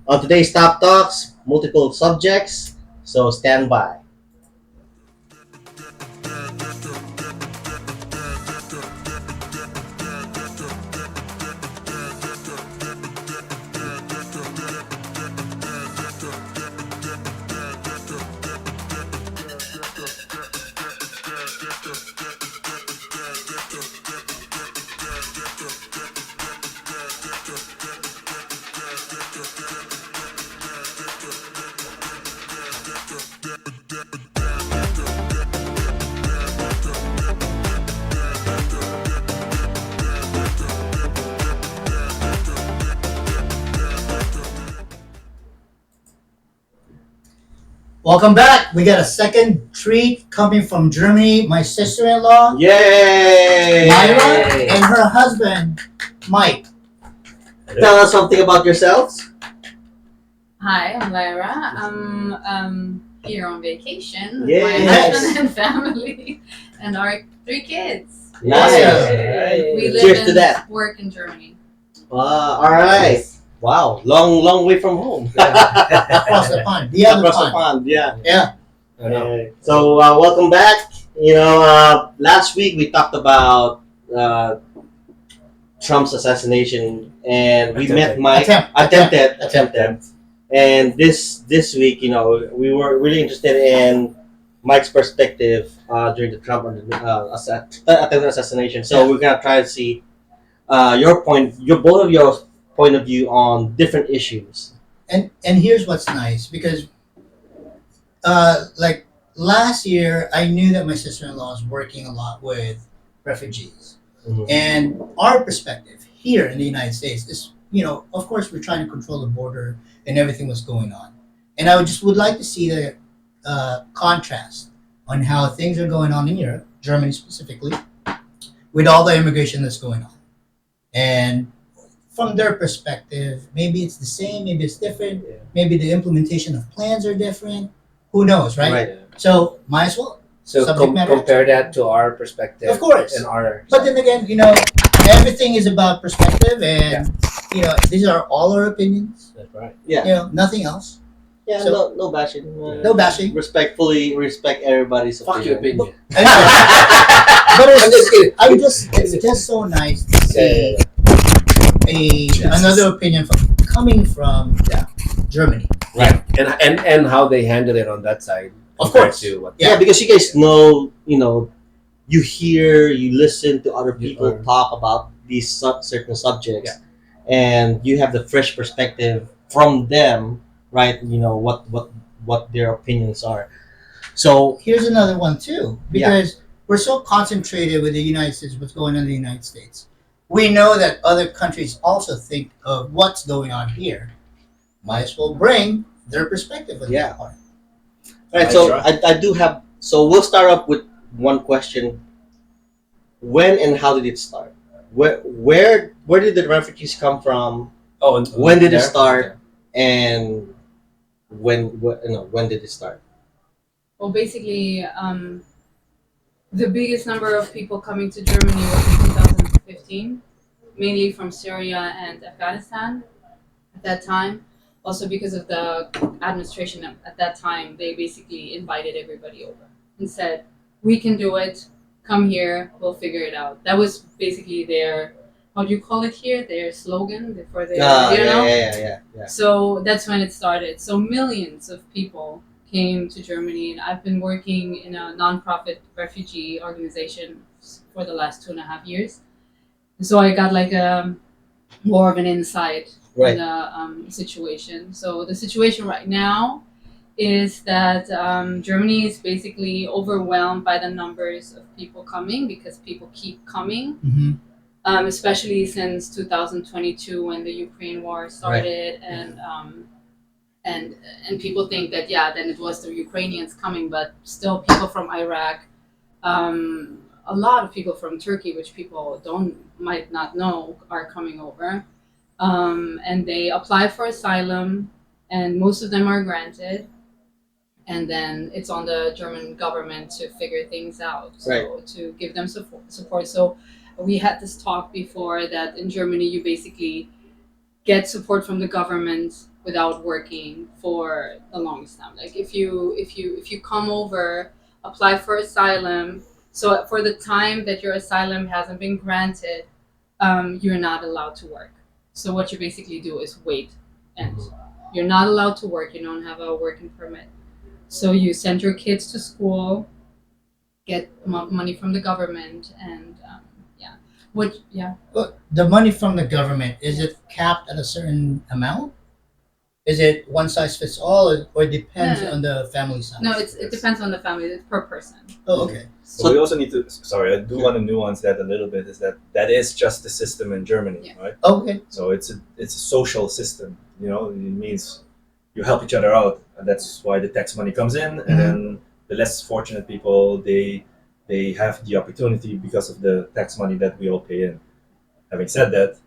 On today's Top Talks, multiple subjects, so stand by. Welcome back. We got a second treat coming from Germany. My sister-in-law, Yay! Myra, and her husband, Mike. Tell us something about yourselves. Hi, I'm Lyra. I'm here on vacation with Yes. my husband and family and our 3 kids. Nice. We live Cheers and to that. work in Germany. All right. Wow, long way from home. Across the pond. The other Across the pond. pond, yeah. Yeah. I know. So welcome back. Last week we talked about Trump's assassination, and we met Mike. Attempted. And this week, we were really interested in Mike's perspective during the Trump attempted assassination. So we're gonna try to see both of your point of view on different issues. And here's what's nice because like last year I knew that my sister-in-law is working a lot with refugees. Mhm. And our perspective here in the United States is, of course we're trying to control the border and everything was going on. And I would like to see the contrast on how things are going on in Europe, Germany specifically, with all the immigration that's going on. And from their perspective, maybe it's the same, maybe it's different, maybe the implementation of plans are different. Who knows, right? Right. So might as well. So Subject matter compare that to our perspective. Of course. And our. But then again, everything is about perspective, and these are all our opinions. That's right. Yeah. Nothing else. Yeah. So- No bashing. No bashing. Respectfully respect everybody's Fuck your opinion. But I'm just kidding. it's just so nice to see another opinion coming from Germany. Right. And how they handle it on that side. Of compared course. To what Yeah, because you guys know, you hear, you listen to other people are- talk about these certain subjects, and you have the fresh perspective from them, right? What their opinions are. So Here's another one too, because we're so concentrated with the United States, what's going on in the United States. We know that other countries also think of what's going on here. Might as well bring their perspective on Yeah. that part. right, That's so right. I do have. So we'll start up with one question: when and how did it start? Where did the refugees come from? Oh, and When did it there? start? And when did it start? Well, basically, the biggest number of people coming to Germany was in 2015, mainly from Syria and Afghanistan at that time. Also because of the administration at that time, they basically invited everybody over and said, "We can do it. Come here. We'll figure it out." That was basically their, how do you call it here? Their slogan for their, Yeah. So that's when it started. So millions of people came to Germany, and I've been working in a nonprofit refugee organization for the last 2.5 years. So I got like more of an insight Right. in the situation. So the situation right now is that Germany is basically overwhelmed by the numbers of people coming because people keep coming. Mm-hmm. Especially since 2022 when the Ukraine war started, and people think that then it was the Ukrainians coming, but still people from Iraq, a lot of people from Turkey, which people might not know, are coming over, and they apply for asylum, and most of them are granted. And then it's on the German government to figure things out, so to give them support. So we had this talk before that in Germany you basically get support from the government without working for the longest time. Like if you come over, apply for asylum. So for the time that your asylum hasn't been granted, you're not allowed to work. So what you basically do is wait, and you're not allowed to work. You don't have a working permit. So you send your kids to school, get money from the government, and yeah, Look, the money from the government, is it capped at a certain amount? Is it one size fits all, or depends No. on the family size? No, it depends on the family. It's per person. Oh, okay. So we also need to. Sorry, I do want to nuance that a little bit. Is that is just the system in Germany, Yeah. right? Okay. So it's a social system. You know, it means you help each other out, and that's why the tax money comes in. And then the less fortunate people, they have the opportunity because of the tax money that we all pay in. Having said that,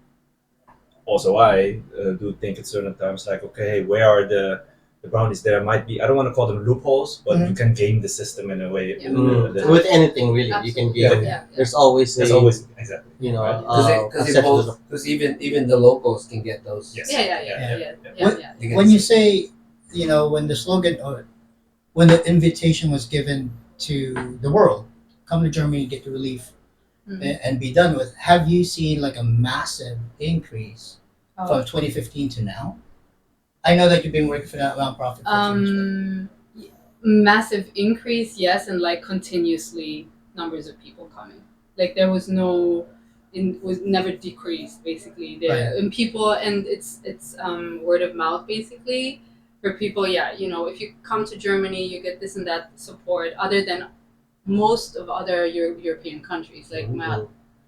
also I do think at certain times like, okay, where are the boundaries? There might be, I don't want to call them loopholes, but you can game the system in a way. Yeah. With anything really, you can Absolutely. give. Yeah. There's always There's a, always exactly. you know, Right. Because even the locals can get those. Yes. Yeah. When you say, when the slogan or when the invitation was given to the world, come to Germany, get the relief, and be done with, have you seen like a massive increase from 2015 to now? I know that you've been working for that nonprofit. For 2 years, Massive increase, yes, and like continuously numbers of people coming. Like there was was never decreased basically there, Right. and people, and it's word of mouth basically for people. Yeah, if you come to Germany, you get this and that support. Other than most of other European countries, like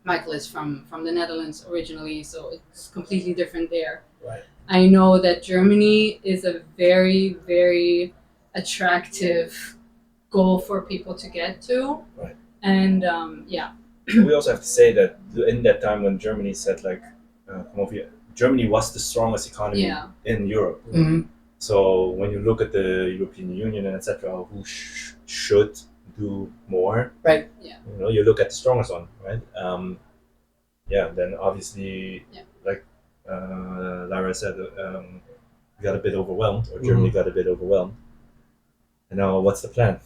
Michael is from the Netherlands originally, so it's completely different there. Right. I know that Germany is a very, very attractive goal for people to get to. Right. And We also have to say that in that time when Germany said like, come over here, Germany was the strongest economy Yeah. in Europe. So when you look at the European Union and etc., who should do more, Right. Yeah. You look at the strongest one, right? Then obviously, like Lara said, we got a bit overwhelmed, or Germany got a bit overwhelmed. And now, what's the plan?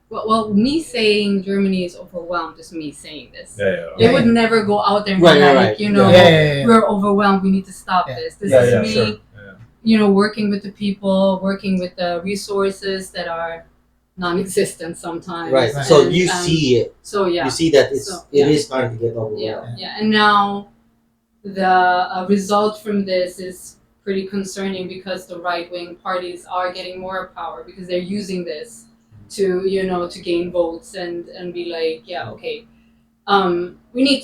Well, me saying Germany is overwhelmed is me saying this. Yeah. They would never go out there and be Right, like, right. Yeah. we're overwhelmed, we need to stop Yeah. this. This Yeah, is yeah, me, sure. Yeah. Working with the people, working with the resources that are non-existent sometimes. right. Right. So And, you see it. So yeah. You see that it Yeah. is starting to get overwhelmed. Yeah. And now the result from this is pretty concerning because the right-wing parties are getting more power because they're using this to gain votes and be like, okay, we need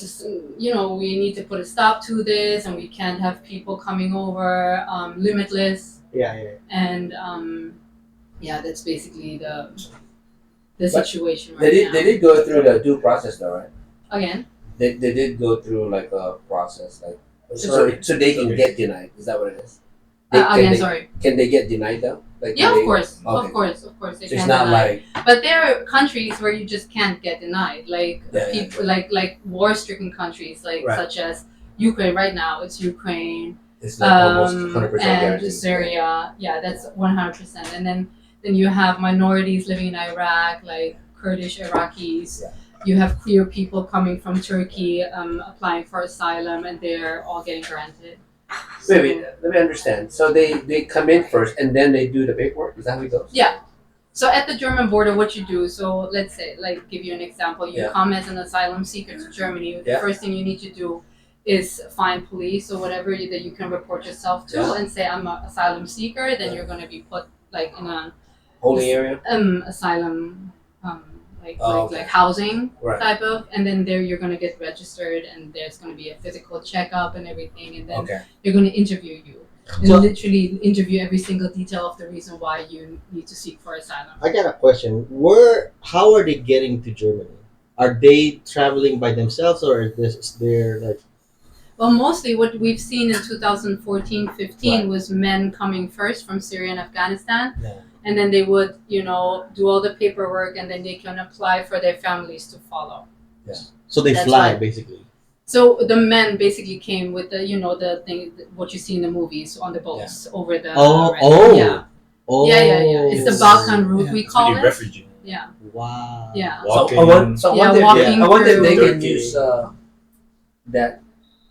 to put a stop to this, and we can't have people coming over limitless. Yeah. And that's basically the situation right They now. did go through the due process though, right? Again. They did go through like a process, like Sorry. so they can Okay. get denied. Is that what it is? Sorry. Can they get denied though? Like Yeah, can of course, Okay. of course. They So it's can not deny. like But there are countries where you just can't get denied, like Yeah, yeah, people, like war-stricken countries, like Right. such as Ukraine. Right now, it's Ukraine it's like almost 100% and guaranteed. Syria. Yeah, that's 100%. And then you have minorities living in Iraq, like Kurdish Iraqis. Yeah. You have queer people coming from Turkey, applying for asylum, and they're all getting granted. Wait, let me understand. So they come in first and then they do the paperwork. Is that how it goes? Yeah. So at the German border, what you do, so let's say, like, give you an example. You Yeah. come as an asylum seeker to Germany. The Yeah. first thing you need to do is find police or whatever that you can report yourself to Yeah. and say, I'm an asylum seeker. Then you're going to be put, like, in a Holding area. asylum, Okay. like housing Right. type of. And then there you're going to get registered, and there's going to be a physical checkup and everything. And then Okay. they're going to interview you. And So- literally interview every single detail of the reason why you need to seek for asylum. I got a question. How are they getting to Germany? Are they traveling by themselves, or is there like? Well, mostly what we've seen in 2014-15 Right. was men coming first from Syria and Afghanistan. Yeah. And then they would, do all the paperwork, and then they can apply for their families to follow. So they That's fly right. basically. So the men basically came with the the thing what you see in the movies on the boats over the yeah. Oh. Yeah. It's the Balkan route we It's call really it. refugee. Yeah. Wow. Yeah. Walking. I wonder, walking I wonder if they through can use that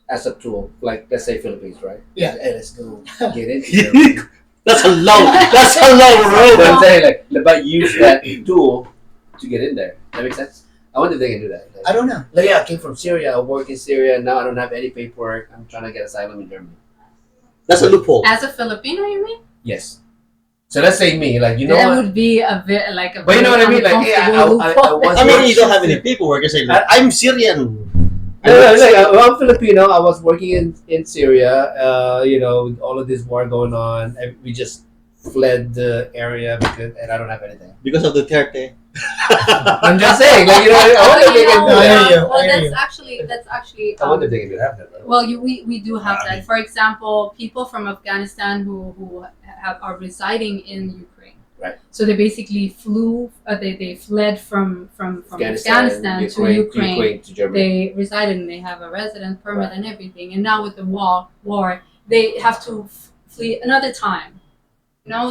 as a tool, like let's say Philippines, right? Yeah. Hey, let's go get it. That's a low road. I'm saying but use that tool to get in there. That makes sense. I wonder if they can do that. I don't know. Like, yeah, I came from Syria. I work in Syria. Now I don't have any paperwork. I'm trying to get asylum in Germany. That's a loophole. As a Filipino, you mean? Yes. So let's say me, like that what? would be a bit like a. But you know what I mean? Like, yeah, I mean, you don't have any paperwork. You say, I'm Syrian. I'm Filipino. I was working in Syria. With all of this war going on, we just fled the area and I don't have anything. Because of Duterte. I'm just saying, I wonder if they can do that. Well, that's actually. I wonder if they can do that. Well, we do have that. For example, people from Afghanistan who are residing in Ukraine. Right. So they basically flew. They fled from Afghanistan to Ukraine to Germany. They resided and they have a residence permit and everything. And now with the war, they have to flee another time.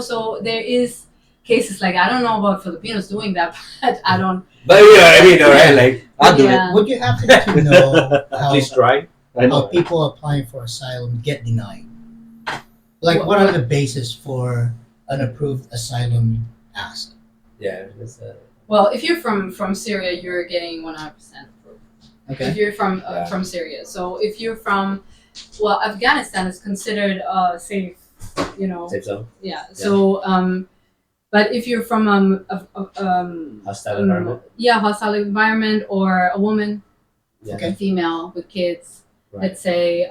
So there is cases like I don't know about Filipinos doing that, but I don't. But right? Like I'll do Yeah. it. Would you happen to know At least try. how people applying for asylum get denied? Like, what are the basis for an approved asylum ask? yeah. Well, if you're from Syria, you're getting 100% approved. Okay. If you're from Syria, so if you're from, Afghanistan is considered safe, Safe zone. Yeah. So, but if you're from Hostile environment. hostile environment or a woman, Yeah. Okay. female with kids, Right. let's say,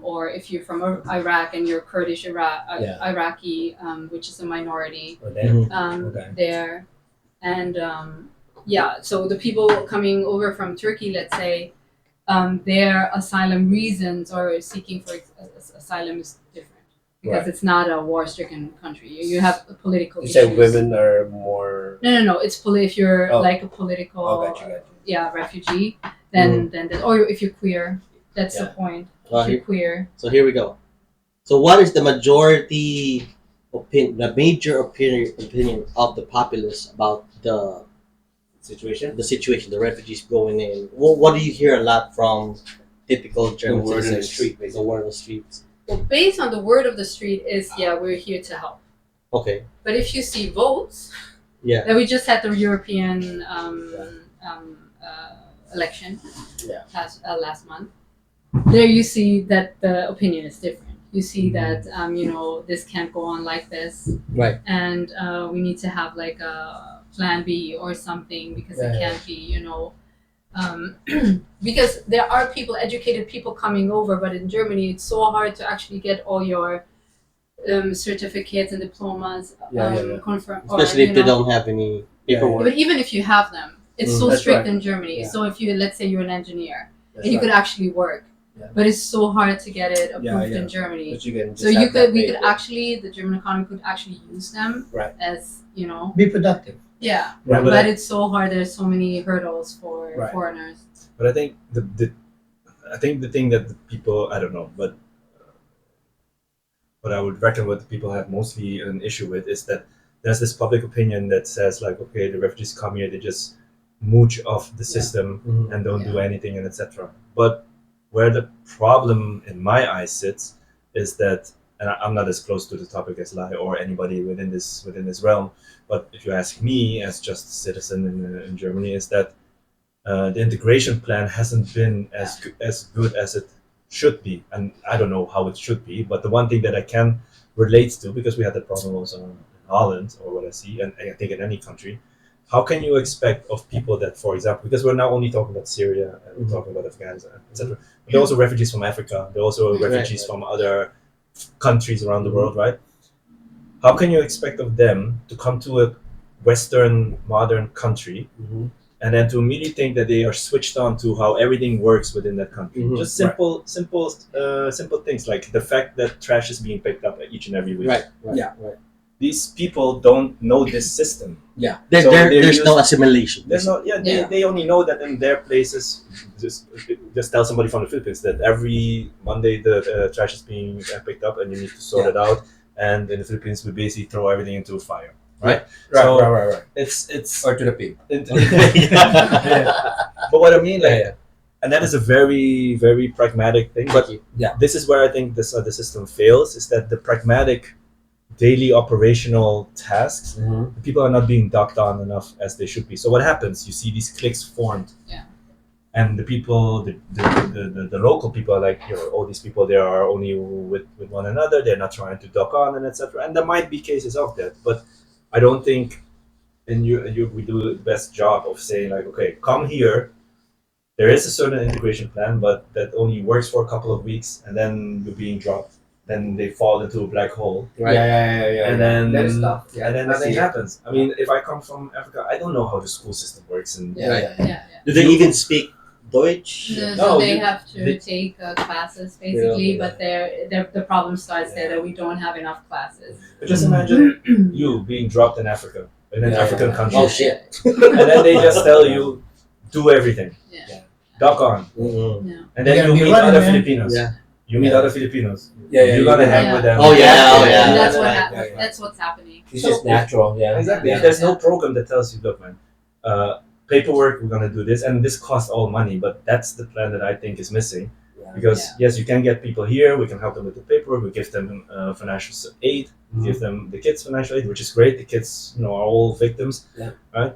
or if you're from Iraq and you're Kurdish Yeah. Iraqi, which is a minority, Oh, damn. Okay. there, and so the people coming over from Turkey, let's say, their asylum reasons or seeking for asylum is different because Right. it's not a war-stricken country. You have political You issues. say women are more. No. It's if you're like a political, Got you. refugee, then or if you're queer, that's the Yeah. point. Well, If you're queer, So here we go. So what is the majority major opinion of the populace about the Situation. situation, the refugees going in? What do you hear a lot from typical German word in the citizens? street, The basically. word on the streets. well, based on the word of the street is we're here to help. Okay. But if you see votes, Yeah. that we just had the European election Yeah. last month. There you see that the opinion is different. You see that this can't go on like this, Right. and we need to have like a plan B or something because it can't be because there are educated people coming over, but in Germany it's so hard to actually get all your certificates and diplomas confirmed. Especially if they don't have any paperwork. But even if you have them, it's so That's strict right. in Germany. Yeah. So if let's say you're an engineer, That's and you right. could actually work, Yeah. but it's so hard to get it approved Yeah. in Germany. But you can. So we could actually, the German economy could actually use them Right. as Be productive. yeah. Right, But it's so hard. There's so many hurdles for Right. foreigners. But I think I think the thing that the people, I don't know, but what I would reckon what the people have mostly an issue with is that there's this public opinion that says like, okay, the refugees come here, they just mooch off the system Mhm. and don't do anything and etc. But where the problem in my eyes sits is that, and I'm not as close to the topic as Lai or anybody within this realm, but if you ask me as just a citizen in Germany, is that the integration plan hasn't been as good as it should be, and I don't know how it should be. But the one thing that I can relate to, because we had that problem also in Holland, or what I see, and I think in any country, how can you expect of people that, for example, because we're now only talking about Syria and we're talking about Afghanistan, etc. But there are also refugees from Africa. There are also refugees from other countries around the world, right? How can you expect of them to come to a Western modern country and then to immediately think that they are switched on to how everything works within that country? Mhm. Just simple things like the fact that trash is being picked up each and every week. Right. Yeah. Right. these people don't know this system. There, So they're there's no used- assimilation. There's no, they only know that in their places. Just tell somebody from the Philippines that every Monday the trash is being picked up and you need to sort it out. And in the Philippines, we basically throw everything into a fire, right? So Right. it's Or to the pig. but what I mean, like, and that is a very, very pragmatic thing. But this is where I think the system fails: is that the pragmatic, daily operational tasks, people are not being docked on enough as they should be. So what happens? You see these cliques formed. Yeah. And the people, the local people are like, all these people, they are only with one another. They're not trying to dock on and etc. And there might be cases of that, but I don't think, and we do the best job of saying like, okay, come here. There is a certain integration plan, but that only works for a couple of weeks, and then you're being dropped. Then they fall into a black hole. Right. Yeah. And then that is tough. and then nothing happens. I mean, if I come from Africa, I don't know how the school system works, and Yeah. Do they even speak Deutsch? No, No, so they you- have to they- take classes basically, Yeah. but the problem starts there that we don't have enough classes. but just imagine you being dropped in Africa, in an Yeah, African yeah. country, Oh shit. and then they just tell you, do everything, Yeah. dock on, Mhm. Yeah. and then You you gotta be meet running, other man. Filipinos. Yeah. You meet Yeah. other Filipinos. Yeah, You're gonna hang Yeah. with them. Oh, yeah, oh, yeah. And that's what Yeah, yeah. that's what's happening. It's just natural. Yeah. Exactly. Yeah. If there's no program that tells you, look, man, paperwork, we're gonna do this, and this costs all money, but that's the plan that I think is missing. Yeah. Because yes, you can get people here. We can help them with the paperwork. We give them financial aid. Mhm. Give them the kids financial aid, which is great. The kids, are all victims, Yeah. right?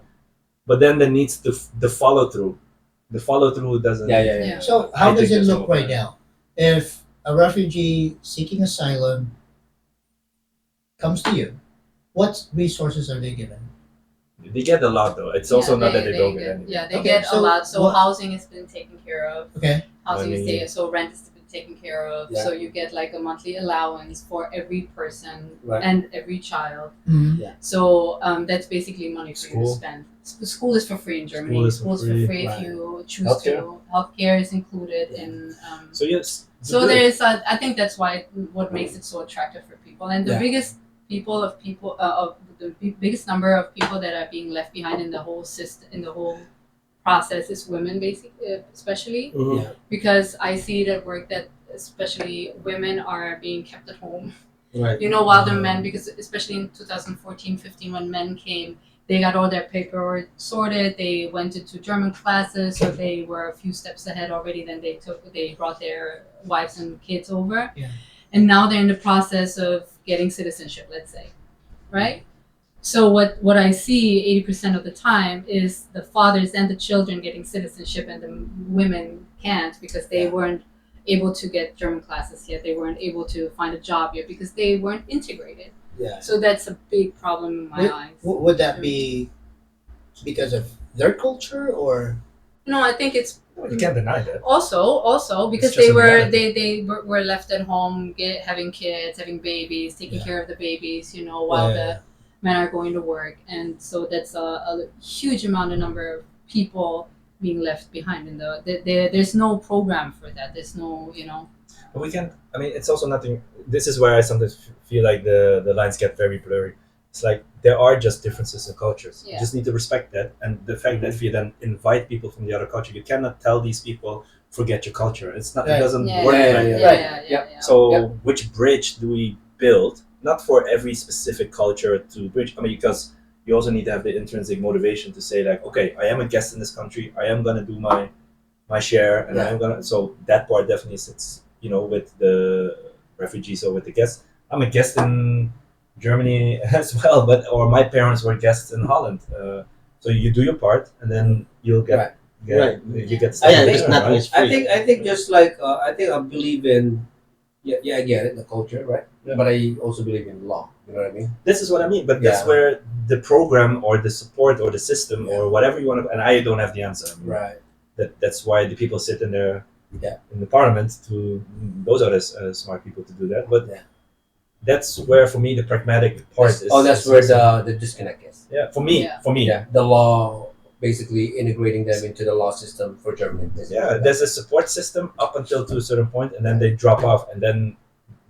But then there needs the follow through. The follow through doesn't. Yeah. So I how think does it there's look no right plan. now? If a refugee seeking asylum comes to you, what resources are they given? They get a lot though. It's also not that they don't get anything. Yeah, they Okay, get a so lot. So what- housing has been taken care of. Okay. Housing is Money. taken, so rent is been taken care of. Yeah. So you get like a monthly allowance for every person Right. and every child. Mm-hmm. So that's basically money for you to School. spend. School is for free in Germany. School is for School's free. for free Right. if you choose Healthcare? to. Healthcare is included in. So yes. So good. there is. I think that's why what makes it so attractive for people, and the Yeah. biggest biggest number of people that are being left behind in the whole system, in the whole process, is women, basically, especially Mhm. Yeah. because I see it at work that especially women are being kept at home. Right. While the men, because especially in 2014-15 when men came, they got all their paperwork sorted. They went into German classes, so they were a few steps ahead already. Then they brought their wives and kids over, Yeah. and now they're in the process of getting citizenship. Let's say, right? So what I see 80% of the time is the fathers and the children getting citizenship, and the women can't because they weren't able to get German classes yet. They weren't able to find a job yet because they weren't integrated. Yeah. So that's a big problem in my eyes. Would that be because of their culture or? No, I think it's You can't deny that. also because It's just they a were reality. they were left at home, having kids, having babies, taking care of the babies, while the men are going to work, and so that's a huge number of people being left behind in there's no program for that. There's no But we can. I mean, it's also nothing. This is where I sometimes feel like the lines get very blurry. It's like there are just differences in cultures. You Yeah. just need to respect that, and the fact that if you then invite people from the other culture, you cannot tell these people forget your culture. It's not. Right. It doesn't yeah, work yeah, like yeah, that. yeah. So Yep. which bridge do we build? Not for every specific culture to bridge. I mean, because you also need to have the intrinsic motivation to say like, okay, I am a guest in this country. I am gonna do my share, and I am gonna. So that part definitely sits, with the refugees or with the guests. I'm a guest in Germany as well, or my parents were guests in Holland. So you do your part, and then you'll get. Right. Right. You get Ah, stuff yeah, in because return, nothing right? is free. I think just like I think I believe in. Yeah, I get it, the culture, right? But I also believe in law. You know what I mean? This is what I mean, but that's Yeah. where the program or the support or the system or whatever you want to, and I don't have the answer. I mean, Right. That's why the people sit in there, Yeah. in the parliament. Those are the smart people to do that. But Yeah. that's where, for me, the pragmatic part is. Oh, that's where the disconnect is. Yeah, for me, Yeah. Yeah, the law basically integrating them into the law system for Germany. basically. Yeah, there's a support system up until to a certain point, and then they drop off, and then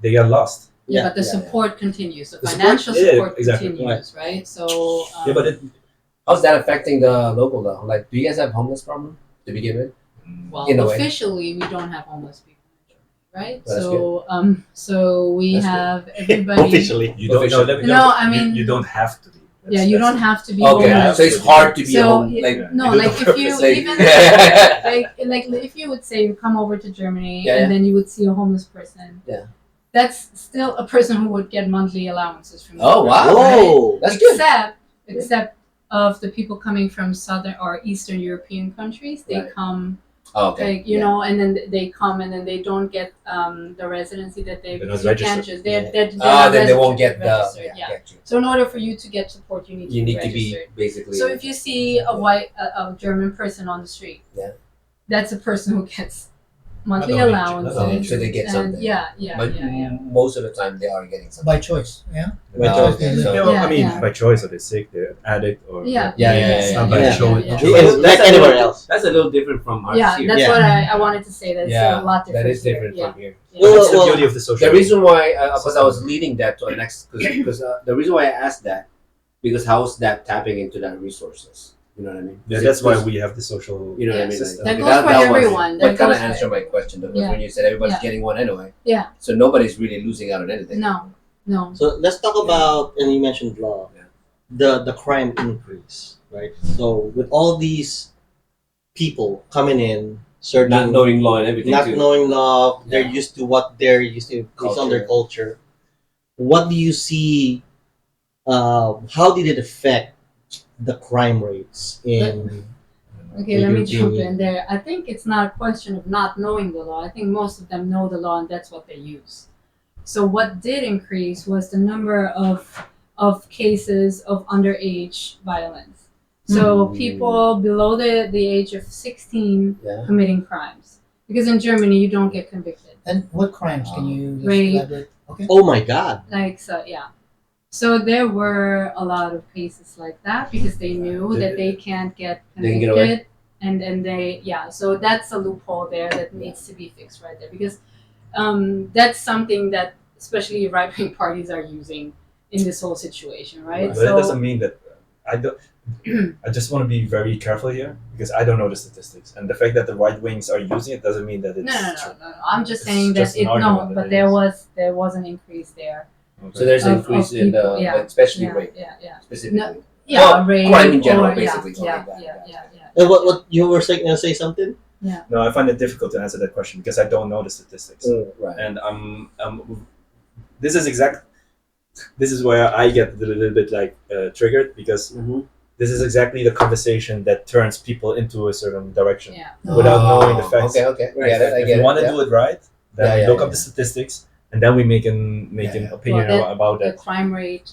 they get lost. Yeah, but the yeah, yeah. support continues. The The support- financial yeah, support exactly. continues, right? So Yeah, but it. How's that affecting the local though? Like, do you guys have homeless problem to begin with? well, in a way. officially we don't have homeless people in Germany, right? That's So we That's good. have everybody. Officially. You don't know. Official. Let me No, know. I mean- you don't have to be. Yeah, you don't have to be Okay, homeless. so it's hard to be So, home. yeah, Like, no, You do like the if you purpose. Like- even like if you would say you come over to Germany Yeah, and yeah. then you would see a homeless person. Yeah. That's still a person who would get monthly allowances from the Oh, wow. government, right? Whoa. that's good. Except of the people coming from southern or eastern European countries, they Right. come Oh, okay. like you know, and then they come and then they don't get the residency that they They're not you can't registered. just they're Then not they won't registered, get the. registered, yeah. Get you. So in order for you to get support, you need You to need be to be registered. basically. So if you see a German person on the street, Yeah. that's a person who gets monthly Not only allowances. German, so they get and something. yeah. But most of the time they are getting something. By choice. Yeah. By choice. Okay, So- Yeah, well, Yeah, I mean, yeah. by choice, or they're sick, they're addict, or Yeah. Yeah. Not by Yeah. choice. Yeah. It's like anywhere else. That's a little different from ours Yeah, here. that's Yeah. what I wanted to say. That's yeah, a lot different. that is here. different Yeah. from here. Yeah. Well, That's the well, beauty of the social. The reason why, because I was leading that to the next, because the reason why I asked that, because how's that tapping into that resources? You know what I mean? Yeah, that's why we have the social. You know what I Yeah. mean? System. That Like, goes for was- everyone. That That kind of goes for answered my question though, because Yeah. when you said everybody's Yeah. getting one anyway, Yeah. so nobody's really losing out on anything. No. So let's talk about, and you mentioned law, Yeah. the crime increase, right? So with all these people coming in, searching, Not knowing law and everything. not too. knowing law, they're Yeah. used to what they're used to based on their culture. What do you see? How did it affect the crime rates in? Okay, the let me European jump Union? in there. I think it's not a question of not knowing the law. I think most of them know the law and that's what they use. So what did increase was the number of cases of underage violence. So people below the age of 16 Yeah. committing crimes. Because in Germany you don't get convicted. And what crimes can you just Rape. elaborate? Okay. Oh my God! Like so yeah. So there were a lot of cases like that because they knew that they can't get They can get away. convicted and then so that's a loophole there that needs to be fixed right there because that's something that especially right wing parties are using in this whole situation, right? But it doesn't mean that I don't. I just want to be very careful here because I don't know the statistics, and the fact that the right wings are using it doesn't mean that it's no. I'm just It's saying that just an argument that but it there was an increase there. Okay. So there's an Of increase in the, people, yeah. like, especially Yeah, rape yeah. specifically. Yeah, Well, rape crime in general, or- basically. Yeah, Okay, yeah. And what you were saying? Say something? No, I find it difficult to answer that question because I don't know the statistics, Right. and this is This is where I get a little bit like triggered because Mm-hmm. this is exactly the conversation that turns people into a certain direction Yeah. without knowing the facts. Okay. Right. Get it, I If get we it. want to yeah. do it right, then Yeah, we yeah, look up yeah. the statistics and then we make an Yeah. opinion Well, about The that. crime rate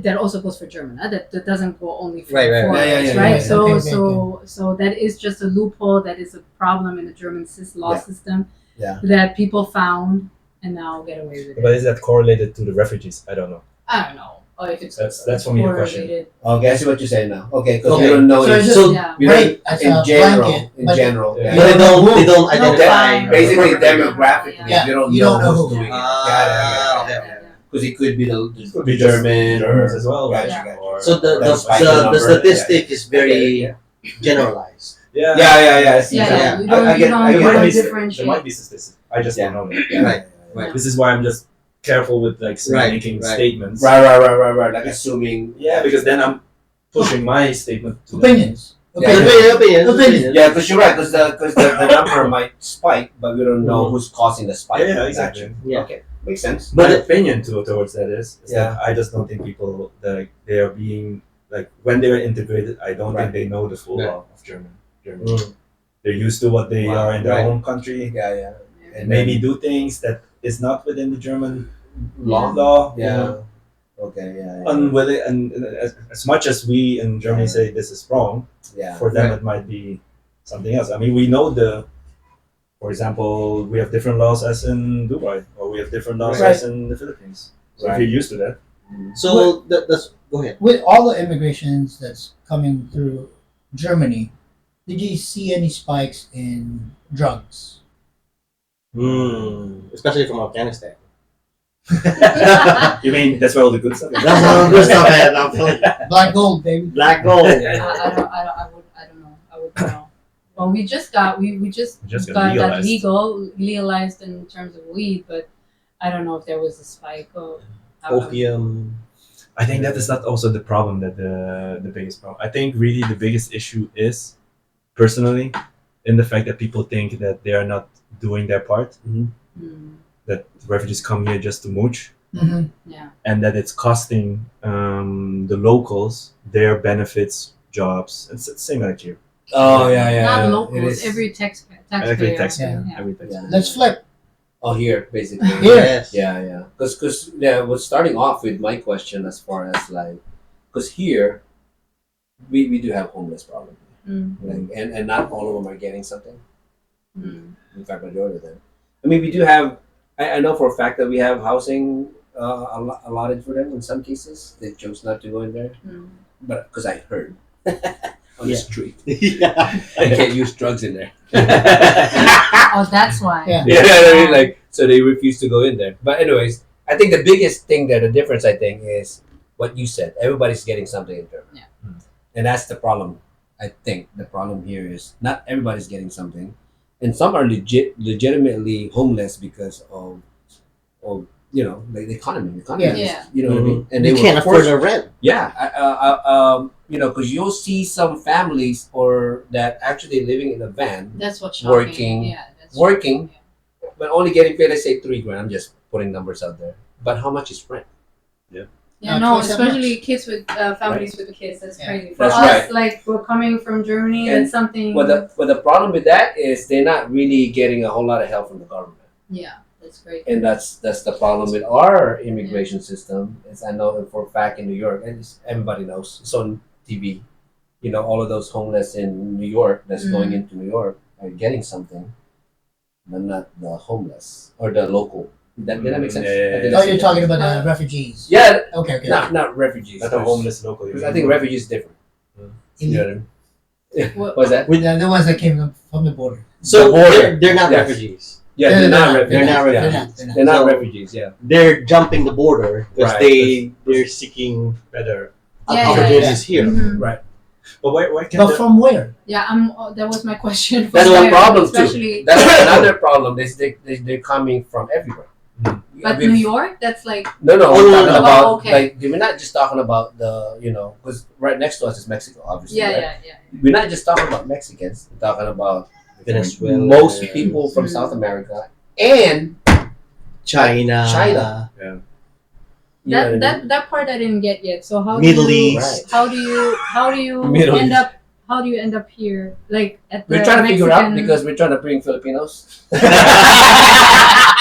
that also goes for German. That doesn't go only for Right. foreigners, Yeah, right? yeah. So Okay. so that is just a loophole. That is a problem in the German law Yeah. system Yeah. that people found and now get away with But it. is that correlated to the refugees? I don't know. I don't know. Or if it's That's for me the question. correlated. Okay, I see what you're saying now. Okay, because Okay. we don't know. So if- it's So Yeah. we don't, Right, as in a general. blanket, In but- general. Yeah. Yeah. But they don't No identify. crime. Basically, Yeah. demographically, Yeah. you don't You know don't know who's who. doing it. Ah, Got it. okay. Because it could be the Could be just German Germans or as well. Gotcha, Yeah. gotcha. Or- So the That's like the the number, statistic is very Yeah. generalized. Yeah. I see. Yeah, Yeah. you don't, I you get- don't, I you get don't what There you said. differentiate. might be statistics. I just Yeah. don't know. Right. Right. This is why I'm just careful with like Right, making right. statements. Right. Like assuming. Yeah, because then I'm pushing my statement to them. Opinions. Yeah. Opinions. Yeah, because you're right. Because the number might spike, but we don't know who's causing the spike. Yeah, exactly. actually. Yeah. Okay, makes sense. My But opinion towards that is Yeah. that I just don't think people that they are being like when they're integrated. I don't Right. think they know the full Right. law of Germany. Mm. They're used to what they Wow. are in their Right. own country Yeah. and maybe do things that is not within the German Law. law. Yeah. Okay. Yeah. Unwilling, and as much as we in Germany say this is wrong, Yeah. for them Right. it might be something else. I mean, we know for example, we have different laws as in Dubai, or we have different laws Right. as in the Philippines. So if Right. you're used to that, So that's go ahead. With all the immigrations that's coming through Germany, did you see any spikes in drugs? Especially from Afghanistan. You mean that's where all the good stuff is? That's all good stuff, man. I'm telling you. Black gold, baby. Black gold. I don't know. I would know. Well, we just got Just got that legalized. legalized in terms of weed, but I don't know if there was a spike of Opium. I think that is not also the problem that the biggest problem. I think really the biggest issue is personally in the fact that people think that they are not doing their part, Mm, that refugees come here just to mooch, Mm-hmm. yeah. and that it's costing the locals their benefits, jobs. It's the same like here. Oh yeah, yeah. Not yeah. locals. It is. Every taxpayer. Every taxpayer. Yeah. Every taxpayer. Yeah. Let's flip. Oh, here basically. Here. Yes. Yeah. Because we're starting off with my question as far as like, because here we do have homeless problem, Mm, like, and not all of them are getting something. mm, In fact, majority of them. I mean, we do have. I know for a fact that we have housing allotted for them in some cases. They chose not to go in there, mm. but because I heard on the Yeah. street, Yeah. I can't use drugs in there. Oh, that's why. Yeah. Yeah, I mean, like, so they refuse to go in there. But anyways, I think the biggest thing there, the difference, I think, is what you said. Everybody's getting something in Germany. Yeah. And that's the problem. I think the problem here is not everybody's getting something. And some are legitimately homeless because of like the economy. The economy Yeah. is, Yeah. you know what I mean? And You were can't afford forced- the rent. Yeah, because you'll see some families or that actually living in a van, That's what's shocking. Working- Yeah. That's working. shocking, but only getting paid, let's say $3,000. I'm just putting numbers out there. But how much is rent? Yeah, no, 27 especially kids with families with kids. That's Yeah. crazy. For That's us, right. like we're coming from Germany. And That's something. Well, the problem with that is they're not really getting a whole lot of help from the government, Yeah, that's great. and that's the problem with our immigration system. Is I know for a fact in New York, and everybody knows it's on TV. You know, all of those homeless in New York that's going into New York are getting something, but not the homeless or the local. Did that make sense? Yeah, yeah, I think yeah. Oh, that's you're it. talking about the refugees. Yeah, Okay. not refugees. Not a homeless local. Because I think refugees is different. You know what I mean? What- What's that? With the ones that came from the border. So The border. they're not Yes. refugees. Yeah, They're they're not not. refugees. They're not yeah. They're refugees. not. They're not. They're not So- refugees. Yeah. They're jumping the border because Right. they're seeking better. Yeah, opportunities here. Mhm. Right. But where can But from where? Yeah, that was my question. That's From one where, problem especially, too. That's another problem. They're coming from everywhere. But I mean, New York, that's like No, Oh, we're no, talking no. about Oh, okay. like we're not just talking about the because right next to us is Mexico, obviously. yeah, right? yeah. We're not just talking about Mexicans. We're talking about Venezuela, most people from Mm. South America and China, China. You know what I mean? That part I didn't get yet. So how Middle do you, East. how do you Middle end East. up how do you end up here like at the We're trying to figure out Mexican- because we're trying to bring Filipinos.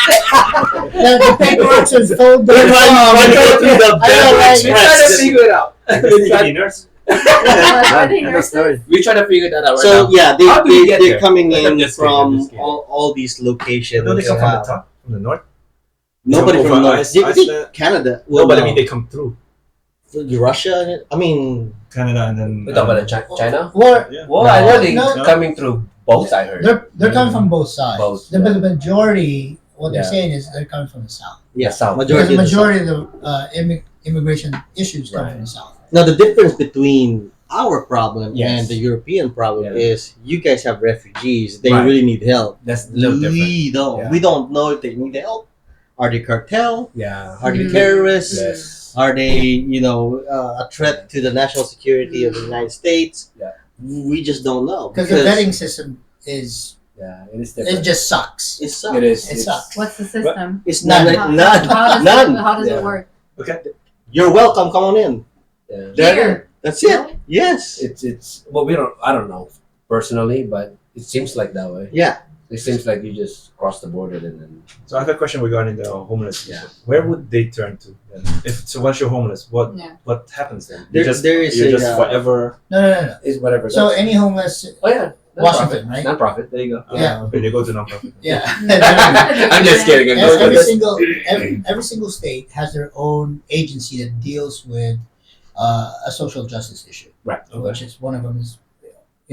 The paperwork says fold We're trying to go through the I know, right? We're trying to Express. figure it out. Filipinos? Are they End of nurses? story. We're trying to figure that out right So now. yeah, How do we get they're there? coming I'm in just kidding, I'm from just kidding. all these locations. Don't they come from the Uh, top, from the north? Nobody From from over North. I think Iceland? Canada. No, but I no. mean they come through Russia. I mean, Canada and then. We're talking about China. Or Yeah. Well, I know they No. coming through both. I heard. they're coming from both sides. Both, The, yeah. the majority, what Yeah. they're saying is they're coming from the south. yeah, South. Because majority. the of the majority of the immigration issues come Right. from the south. Now the difference between our problem Yes. and the European problem Yeah. is you guys have refugees. They Right. really need help. That's a little different. We don't. Yeah. We don't know if they need help. Are they cartel? Yeah. Are they Mm. terrorists? Yes. Are they, a threat to the national security of the United States? Yeah. We just don't know Because the vetting system is Yeah. It is it different. just sucks. it sucks. It is. It it's- sucks. What's the system? It's none. None. None. How does Yeah. it work? Okay. You're welcome. Come on in. Yeah. Here. That's it. Yes. It's well, I don't know personally, but it seems like that way. Yeah. It seems like you just cross the border and then So I have a question regarding the homeless. Yeah. people. Where would they turn to then? Once you're homeless, what Yeah. what happens then? There- there is you're a, just forever. No. it's whatever. So that's- any homeless, oh yeah, Washington, right? Non-profit. There you go. Yeah. Okay, they go to non-profit. yeah. I'm just kidding. I'm just every single state has their own agency that deals with a social justice issue, Right. which is one of them is,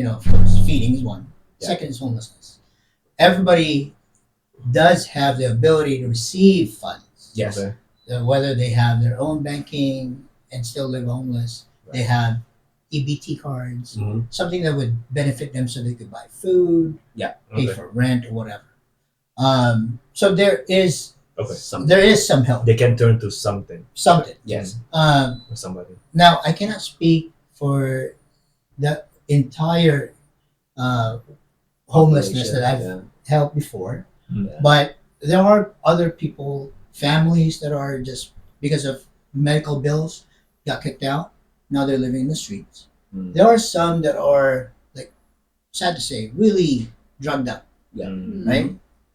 of course, feeding is one. Yeah. Second is homelessness. Everybody does have the ability to receive funds. Yes. Okay. whether they have their own banking and still live homeless, they have EBT cards, Mhm. something that would benefit them so they could buy food, pay Okay. for rent or whatever. So there is Okay. some help, They can turn to something something. Yes. or somebody. Now I cannot speak for the entire uh, homelessness that I've Yeah. helped before, Mm. but there are other people, families that are just because of medical bills got kicked out. Now they're living in the streets. Mm. There are some that are like sad to say, really drugged up, Yeah. Mm. right?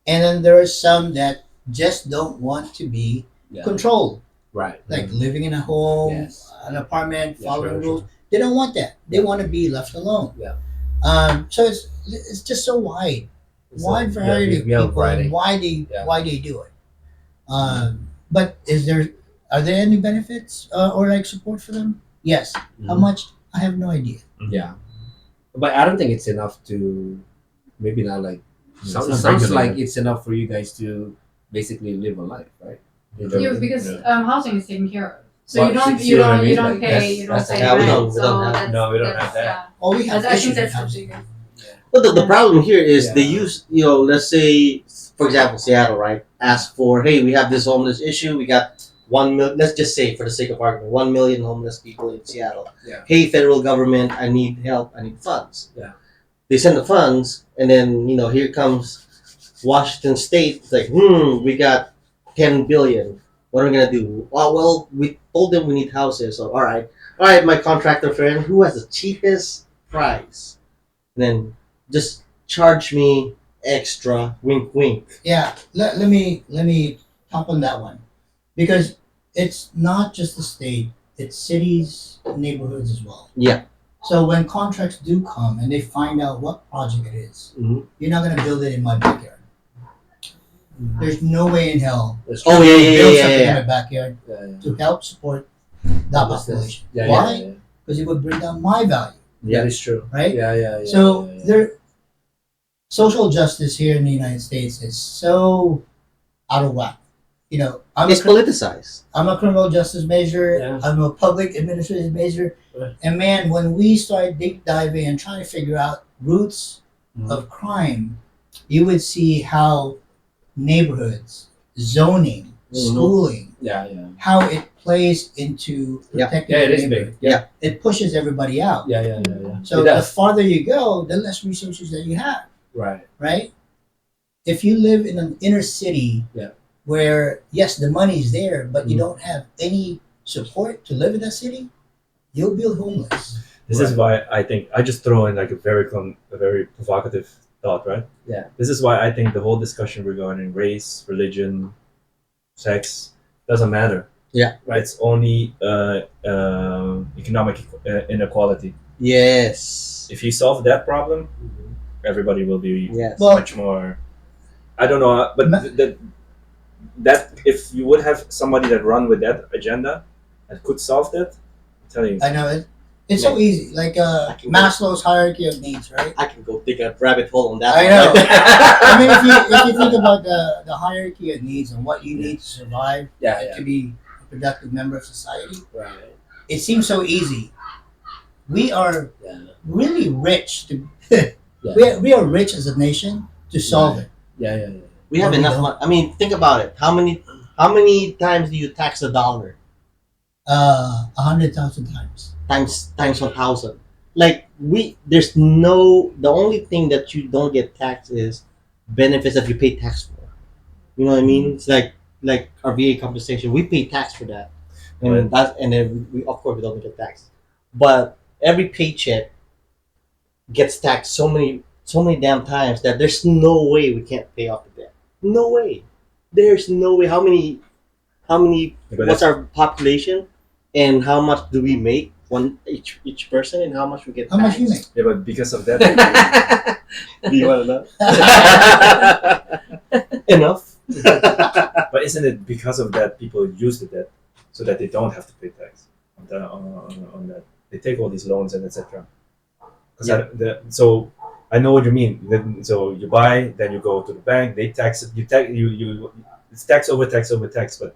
And then there are some that just don't want to be Yeah. controlled, Right. like living in a home, Yes. an apartment, Yeah, following sure, rules. They don't want that. They want to be left alone. Yeah. So it's just so wide So, variety yeah, of we have people variety. and Yeah. why they do it. But are there any benefits or like support for them? Yes. How Mhm. much? I have no idea. Yeah. But I don't think it's enough to maybe not like It's sounds, not sounds regulated. like it's enough for you guys to basically live a life, right? In Yeah, Yeah, Germany. because Yeah. Housing is taken care of. So Well, you don't see what I mean? you don't Like, pay that's- you don't that's pay the- Yeah, we rent. don't- we So don't have- that's, no, we don't that's, have that. Yeah. Oh, we have I think issues that's in the housing. biggest. Well, the problem here is they Yeah. use, let's say, for example, Seattle, right? Ask for, hey, we have this homeless issue. We got 1 million. Let's just say, for the sake of argument, 1 million homeless people in Seattle. Yeah. Hey, federal government, I need help. I need funds. Yeah. They send the funds, and then here comes Washington State. It's like, we got 10 billion. What are we gonna do? Oh well, we told them we need houses. So all right, my contractor friend, who has the cheapest price, and then just charge me extra. Wink, wink. Yeah. Let me top on that one because it's not just the state; it's cities, neighborhoods as well. Yeah. So when contracts do come and they find out what project it is, Mhm. you're not gonna build it in my backyard. There's no way in hell That's Oh true. yeah, to yeah, build yeah, something yeah, in yeah. my backyard Yeah, yeah. to help support that Business. population. Yeah, Why? yeah, yeah. Because it would bring down my value, That is true. right? Yeah, yeah, yeah. So yeah, yeah. there, social justice here in the United States is so out of whack. It's politicized. I'm a criminal justice major. Yeah. I'm a public administrative major. Right. And man, when we start deep diving and trying to figure out roots Mhm. of crime, you would see how neighborhoods, zoning, Mhm. schooling, Yeah, yeah. how it plays into Yeah. protecting Yeah, it the is neighborhood. big. Yeah. It pushes everybody out. Yeah, yeah, yeah, yeah. So It the does. farther you go, the less resources that you have, Right. right? If you live in an inner city Yeah. where yes, the money's there, but you Mhm. don't have any support to live in that city, you'll be homeless. This is why I think I just throw in like a very provocative thought, right? Yeah. This is why I think the whole discussion regarding race, religion, sex doesn't matter. Yeah. Right. It's only economic inequality. Yes. If you solve that problem, everybody will be Yes. Well, much more. I don't know, but Ma- that if you would have somebody that run with that agenda and could solve that, I'm telling you, I know it. It's so easy, like I can go. Maslow's hierarchy of needs, right? I can go dig a rabbit hole on that. I one, know. right? I mean, if you think about the hierarchy of needs and what you need to survive Yeah, and yeah. to be a productive member of society, Right. it seems so easy. We are Yeah. really rich to. Yeah. We are rich as a nation to solve it. Yeah, yeah, yeah. We have No, we enough don't. money. I mean, think about it. How many times do you tax a dollar? 100,000 times. Times 1,000. Like there's no. The only thing that you don't get taxed is benefits that you pay tax for. You know what I mean? It's like our VA compensation. We pay tax for that, and then we of course we don't get taxed. But every paycheck gets taxed so many damn times that there's no way we can't pay off the debt. No way. There's no way. How many? But What's our population, and how much do we make each person, and how much we get? How much you make? yeah, but because of that, Do you want to know? Enough. but isn't it because of that people use the debt so that they don't have to pay tax on that? They take all these loans and etc. So I know what you mean. So you buy, then you go to the bank. They tax it. You. It's tax over tax over tax. But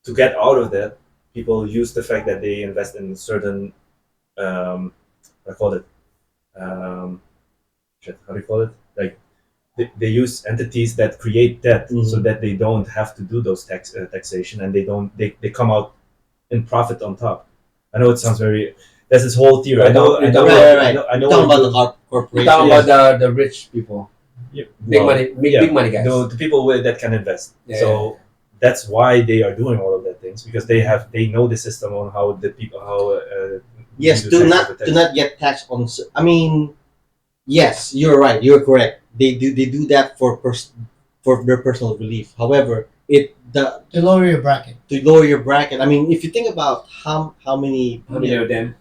to get out of that, people use the fact that they invest in certain, I call it, how do you call it? Like they use entities that create debt so that they don't have to do those taxation, and they come out in profit on top. I know it sounds very. There's this whole theory. I know. Right. I know. Talking about the corporation. You're talking about the rich people, big money, yeah. big money guys. The people that can invest. Yeah, So that's why they are doing all of that things, because they know the system on how the people Yes, you do tax not advertising. do not get taxed on. I mean, yes, you're right. You're correct. They do that for their personal relief. However, To lower your bracket. to lower your bracket. I mean, if you think about how many How many of them?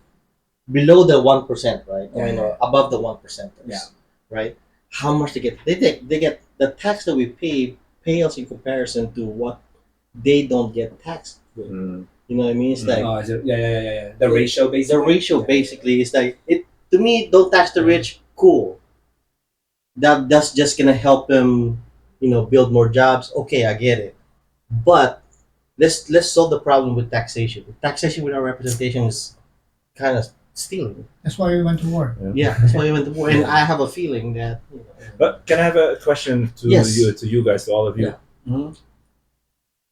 below the 1%, right? I Yeah, mean, yeah. or above the 1%ers, Yeah. right? How much they get? They get the tax that we pay pales in comparison to what they don't get taxed with. Mm. You know what I mean? It's like Oh, is it? Yeah. The ratio, basically. the ratio basically is like it to me. Don't tax the rich. Cool. That's just gonna help them, build more jobs. Okay, I get it. But let's solve the problem with taxation. Taxation without representation is kind of stealing. That's why we went to war. Yeah, that's why we went to war. And I have a feeling that But can I have a question to Yes. you guys, to all of you? Yeah. Mm-hmm.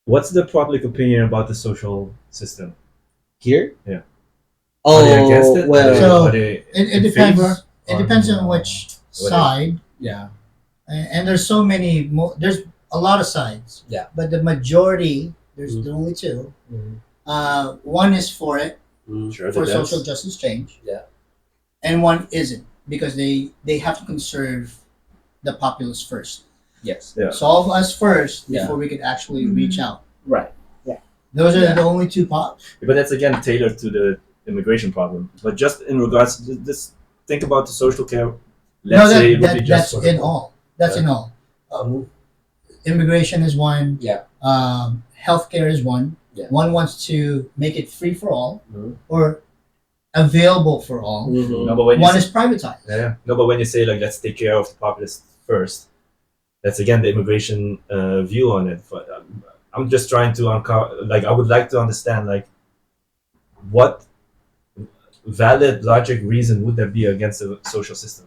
What's the public opinion about the social system? here. Yeah. Oh, Are they against it? well, So- Are they It in depends. favor? It depends on which side. Yeah. And there's so many more. There's a lot of sides. Yeah. But the majority, there's Mhm. only two. Mhm. One is for it, Sure, for that's- social justice change. Yeah. And one isn't, because they have to conserve the populace first. Yes. Yeah. Solve us first Yeah. before we could actually reach out. Right. Those are Yeah. the only two pops. But that's again tailored to the immigration problem. But just in regards to this, think about the social care. Let's say it would be just that's for in the- all. That's in all. Immigration is one. Yeah. Healthcare is one. Yeah. One wants to make it free for all, Mhm. or available for all. Mhm. No, but when you One say, is privatized. yeah. No, but when you say like let's take care of the populace first, that's again the immigration view on it. But I'm just trying to uncover. Like I would like to understand like what valid logic reason would there be against the social system?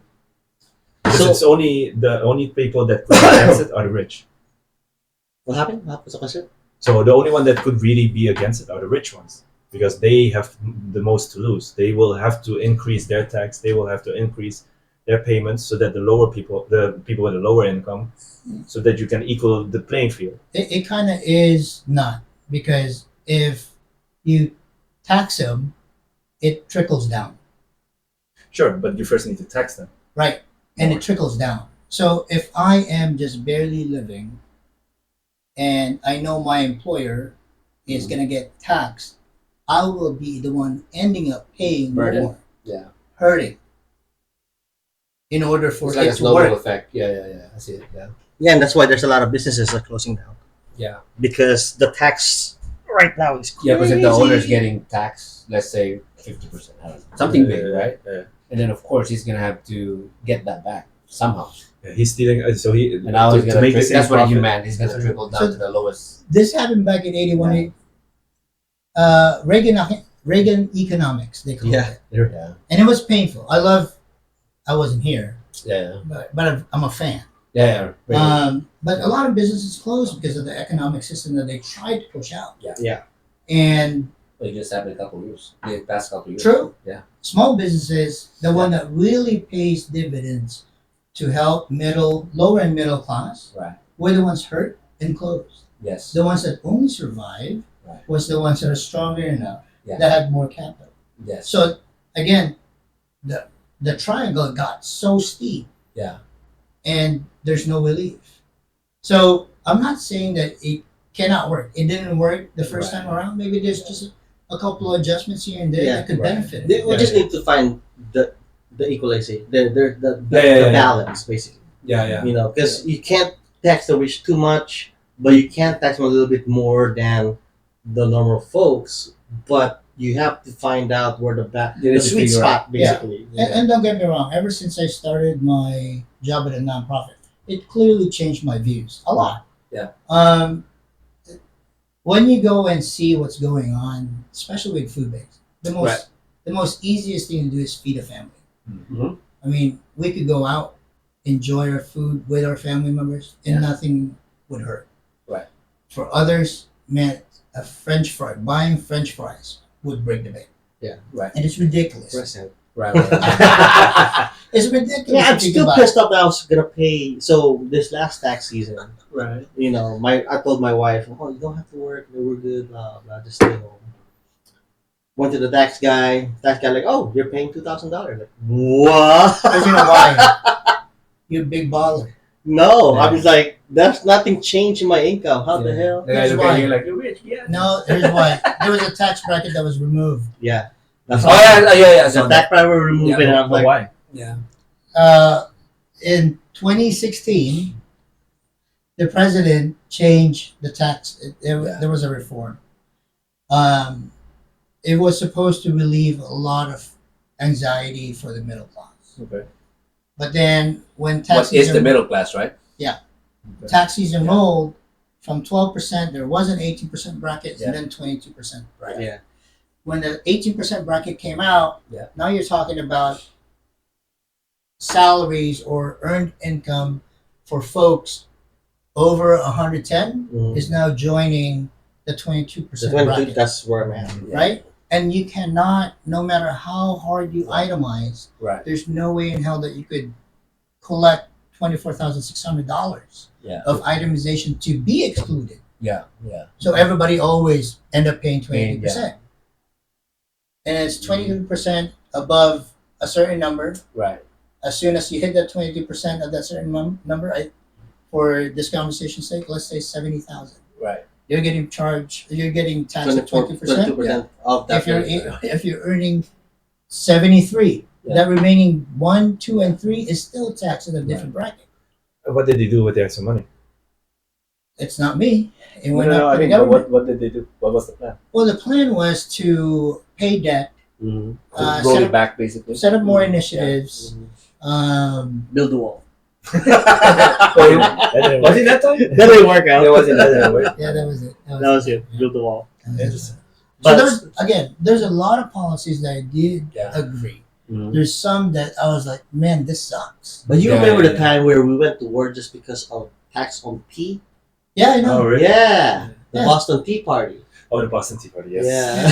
Because So- it's only the only people that could be against it are the rich. What happened? What was the question? So the only one that could really be against it are the rich ones, because they have the most to lose. They will have to increase their tax. They will have to increase their payments so that the people with a lower income, so that you can equal the playing field. It kind of is not, because if you tax them, it trickles down, Sure, but you first need to tax them. right? And More. it trickles down. So if I am just barely living, and I know my employer is Mm-hmm. gonna get taxed, I will be the one ending up paying Burden. more, Yeah. hurting, in order for It's like it a to snowball work. effect. Yeah. I see it. Yeah. Yeah, and that's why there's a lot of businesses that are closing down Yeah. because the tax right now is crazy. Yeah, because if the owner's getting taxed, let's say 50%, something big, right? Yeah. And then of course he's gonna have to get that back somehow. Yeah, he's stealing. So he And now he's gonna make the same that's what he profit. meant. He's gonna trickle down So- to the lowest. This happened back in '81. Reagan economics, they call Yeah. it, Yeah. and it was painful. I wasn't here, Yeah. but I'm a fan. Yeah. But a lot of businesses closed because of the economic system that they tried to push out. Yeah. And It just happened the past couple years. true, Yeah. small businesses, the one that really pays dividends to help lower and middle class, Right. were the ones hurt and closed. Yes. The ones that only survived Right. was the ones that are stronger enough, Yeah. that had more capital. Yes. So again, the triangle got so steep, Yeah. and there's no relief. So I'm not saying that it cannot work. It didn't work the first Right. time around. Maybe there's just a couple of adjustments here and there Yeah, that could right. benefit We it. just need to find the equalization, the Yeah. balance basically. Yeah. Because you can't tax the rich too much, but you can't tax them a little bit more than the normal folks. But you have to find out where You the need to sweet figure spot basically. And don't get me wrong. Ever since I started my job at a nonprofit, it clearly changed my views a lot. Yeah. when you go and see what's going on, especially with food banks, the most easiest thing to do is feed a family. Mm-hmm. I mean, we could go out, enjoy our food with our family members, and nothing would hurt. Right. For others, man, a French fry, buying French fries would break the bank. Yeah. Right. And it's ridiculous. Present. Right. It's ridiculous. Yeah, I'm to think still about. pissed off that I was gonna pay. So this last tax season, Right. you know, I told my wife, "Oh, you don't have to work. We're good. Blah blah. Just stay home." Went to the tax guy. Tax guy like, "Oh, you're paying $2,000." Like, what? Because you know why? You're a big baller. No, Yeah. I was like, "That's nothing changed in my income. How the hell?" The guy Here's look why. at you like, you're rich, yeah. No, here's why. There was a tax bracket that was removed. Yeah, that's Oh, yeah. So that part we're removing, and I'm But like, why? Yeah. In 2016, the president changed the tax. There was a reform. It was supposed to relieve a lot of anxiety for the middle class. Okay. But then when What is the middle class, right? tax season rolled, from 12%, there was an 18% bracket and then 22% bracket. yeah, When the 18% bracket came out, Yeah. now you're talking about salaries or earned income for folks over 110 is now joining the 22% the 22, bracket, that's where I'm at. right? And you cannot, no matter how hard you itemize, Right. there's no way in hell that you could collect $24,600 of itemization to be excluded. Yeah. So everybody always end up paying 22%. And it's 22% above a certain number. Right. As soon as you hit that 22% of that certain number, for this conversation's sake, let's say 70,000. Right. You're getting charged. You're getting taxed at 20%. 22% of that. If you're earning 73, that remaining 1, 2, and 3 is still taxed at a different bracket. What did they do with the extra money? It's not me. It went No, up I to the mean, government. what did they do? What was the plan? Well, the plan was to pay debt, Mhm. Roll set it up, back, basically. set up more initiatives. Build the wall. That didn't Was work. it that time? That didn't work out. It wasn't That didn't work. Yeah, that was it. That was it. Build the wall. That was it. Interesting. So But there's a lot of policies that I did agree. Mhm. There's some that I was like, man, this sucks. But you Yeah, remember yeah, the time where we went to war just because of tax on tea? Yeah, I know. Oh, really? Yeah, the Yeah. Boston Tea Party. Oh, the Boston Tea Party. Yes. Yeah.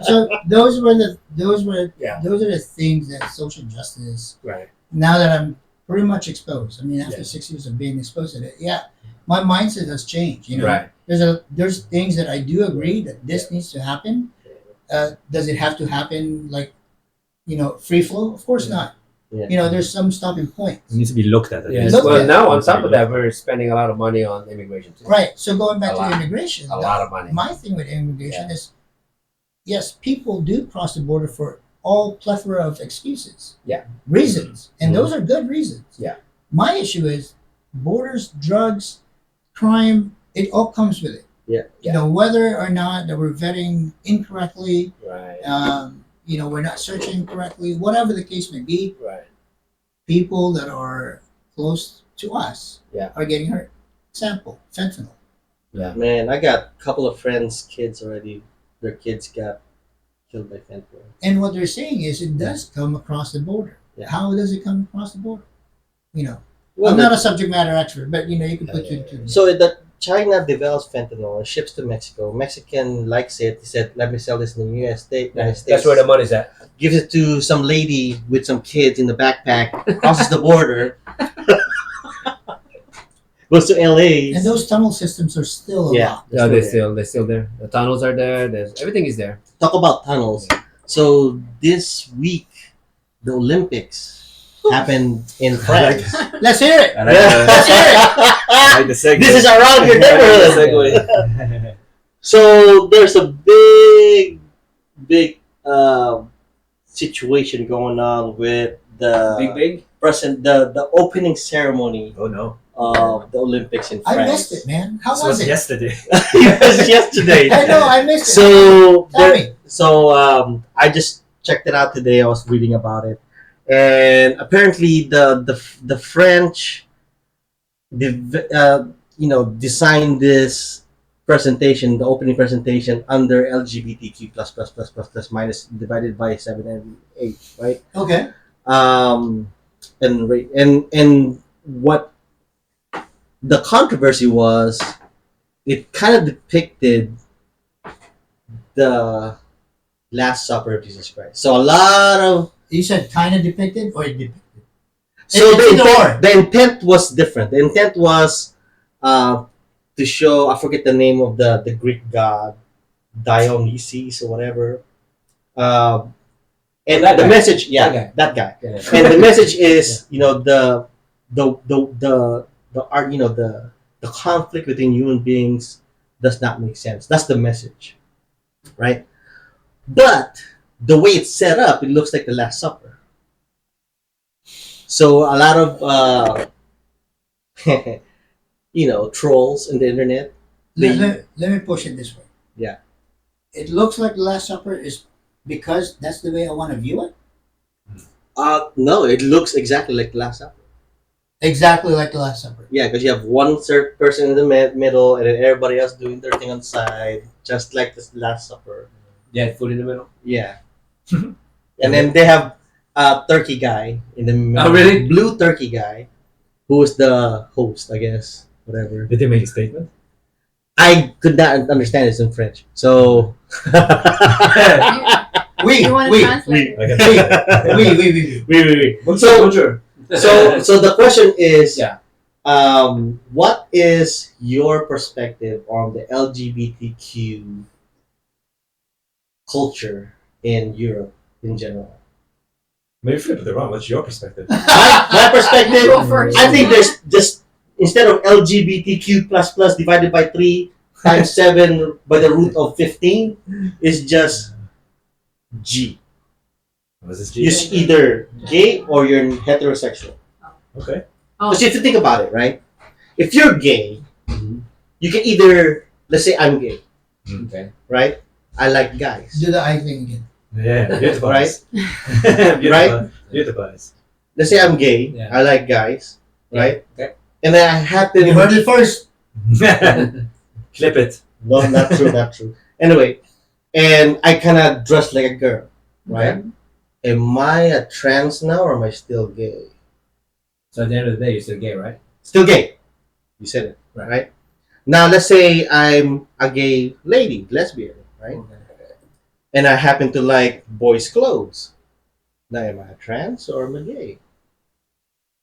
So those are the things that social justice. Right. Now that I'm pretty much exposed, I mean, after 6 years of being exposed to it, my mindset has changed. You know, Right. there's things that I do agree that this needs to happen. Does it have to happen like, free flow? Of course not. Yeah. There's some stopping points. It needs to be looked at. Yes. Look Well, at- now on top of that, we're spending a lot of money on immigration. Too. Right. So going back A to lot. immigration, A lot of money. my thing with immigration is, yes, people do cross the border for all plethora of excuses. Yeah. Reasons. And Mhm. those are good reasons. Yeah. My issue is borders, drugs, crime, it all comes with it. Yeah. Whether or not that we're vetting incorrectly, Right. we're not searching correctly, whatever the case may be, Right. people that are close to us Yeah. are getting hurt. Example, fentanyl. Man, I got a couple of friends' kids already. Their kids got killed by fentanyl. And what they're saying is it does come across the border. Yeah. How does it come across the border? Well, I'm not a subject matter expert, but you can put two and two. so that China develops fentanyl and ships to Mexico. Mexican likes it. He said, "Let me sell this in the United States." That's where the money's at. Gives it to some lady with some kids in the backpack. Crosses the border. Goes to LA. And those tunnel systems are still a Yeah. lot. Yeah, they're still there. The tunnels are there. There's everything is there. Talk about tunnels. So this week, the Olympics happened in France. Let's hear it. I like I like the segue. This is around your I like the neighborhood. segue. So there's a big situation going on with the Big. the opening ceremony Oh no! of the Olympics in France. I missed it, man. How This was was it? yesterday. It was yesterday. I know, I missed it. So Tell me. I just checked it out today. I was reading about it, and apparently the French, designed this presentation, the opening presentation under LGBTQ plus minus divided by 7 and 8, right? Okay. And what the controversy was, it kind of depicted the Last Supper of Jesus Christ. So a lot of You said kind of depicted or depicted? so It's either or. the intent was different. The intent was to show, I forget the name of the Greek god, Dionysus or whatever. And That the guy. message, That that guy. guy. Yeah. And the message is, the art, the conflict between human beings does not make sense. That's the message, right? But the way it's set up, it looks like the Last Supper. So a lot of trolls in the internet. Let me push it this way. Yeah. It looks like the Last Supper is because that's the way I want to view it. No, it looks exactly like the Last Supper. Exactly like the Last Supper. Yeah, because you have one certain person in the middle, and then everybody else doing their thing on the side, just like the Last Supper. Yeah, food in the middle. Yeah. And then they have a turkey guy in the middle. Oh, really? Blue turkey guy, who is the host, I guess. Whatever. Did they make a statement? I could not understand it in French, so. We, You want to we, translate? I can we. Wait. Bonjour. So the question is, Yeah. what is your perspective on the LGBTQ culture in Europe in general? Maybe flip it around. What's your perspective? My perspective, Go first. I think there's just, instead of LGBTQ divided by 3 times 7 by the root of 15, is just G. Was this You're G? either gay or you're heterosexual. Okay. Oh, Because if you think about it, right? If you're gay, you can either, let's say I'm gay, Okay. right? I like guys. Do the eye thing again. Yeah. Beautiful. Right? Beautiful. Right? Beautiful eyes. Let's say I'm gay, Yeah. I like guys, right? Okay. And then I happen. You heard it first. Clip it. No, not true, not true. Anyway, and I kind of dress like a girl, right? Am I a trans now or am I still gay? So at the end of the day, you're still gay, right? Still gay. You said it, right? Now, let's say I'm a gay lady, lesbian, right? And I happen to like boys' clothes. Now, am I a trans or am I gay?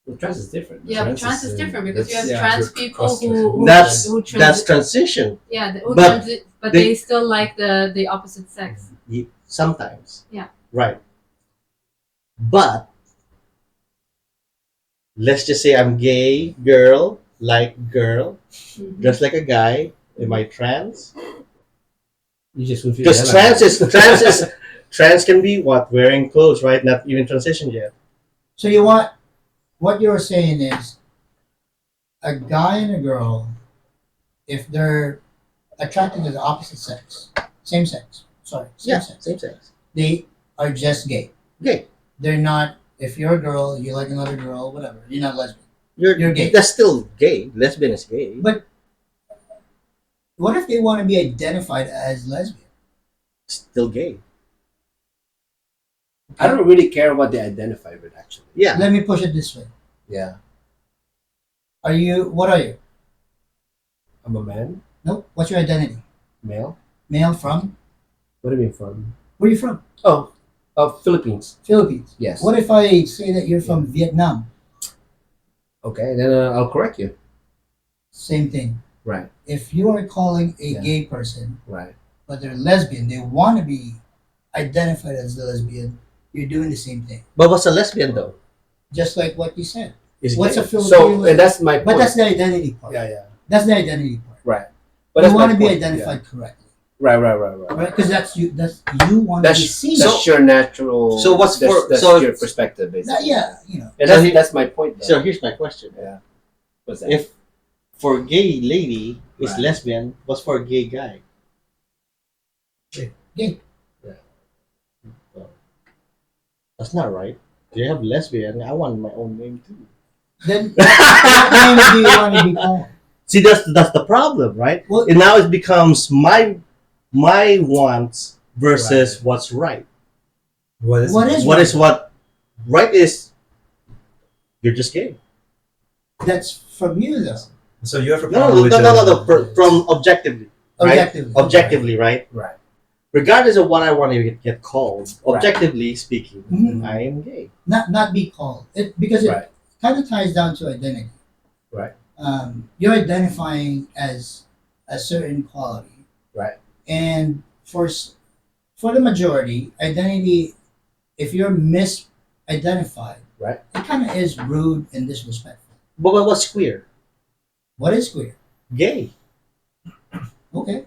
Well, trans is different. yeah, but Trans trans is, is different because you have yeah, trans true. people Cross- who That's who that's transition. yeah, but but they- they still like the opposite sex. Sometimes. Yeah. Right. But let's just say I'm gay, girl, like girl, Mhm. dressed like a guy. Am I trans? You just confuse Because the hell out of it. trans can be what, wearing clothes, right? Not even transition yet. So what you're saying is a guy and a girl, if they're attracted to the opposite sex, same sex, sex, Same sex. they are just gay. Gay. They're not. If you're a girl, you like another girl, whatever. You're not lesbian. You're gay. That's still gay. Lesbian is gay. But what if they want to be identified as lesbian? Still gay. I don't really care what they identify with, actually. Yeah. Let me push it this way. Yeah. What are you? I'm a man, Nope. What's your identity? male. Male from? What do you mean from? Where are you from? Oh, Philippines. Philippines. Yes. What if I say that you're from Vietnam? Okay, then I'll correct you. Same thing. Right, If you are calling a Yeah. gay person, right. but they're lesbian, they want to be identified as the lesbian, you're doing the same thing. But what's a lesbian though? Just like what you said. Is What's gay. a Filipino? So, and that's my point. But that's the identity part. yeah. That's the identity part. Right. But that's you my want to be point, identified correctly, Yeah. Right. right? Because that's you. That's you want to be That's seen. that's your natural. So what's that's so- your perspective, basically. Yeah, you know. And So that's my point. So Though. here's my question. Yeah. What's that? If for gay lady is Right. lesbian, what's for gay guy? Gay. That's not right. They have lesbian. I want my own name too. Then what name do you want to be called? See, that's the problem, right? Well, And now it becomes my wants versus what's right. What is What it? is What is what right is you're just gay. that's from you though. So you have a No, problem with no. From objectively, right? Objectively. Objectively, right? Right. Regardless of what I want to get called, Right. objectively speaking, Mhm. I am gay. Not be called it because it Right. kind of ties down to identity. Right. You're identifying as a certain quality. Right. And for the majority, identity, if you're misidentified, Right. it kind of is rude and disrespectful. But what's queer? What is queer? Gay. Okay,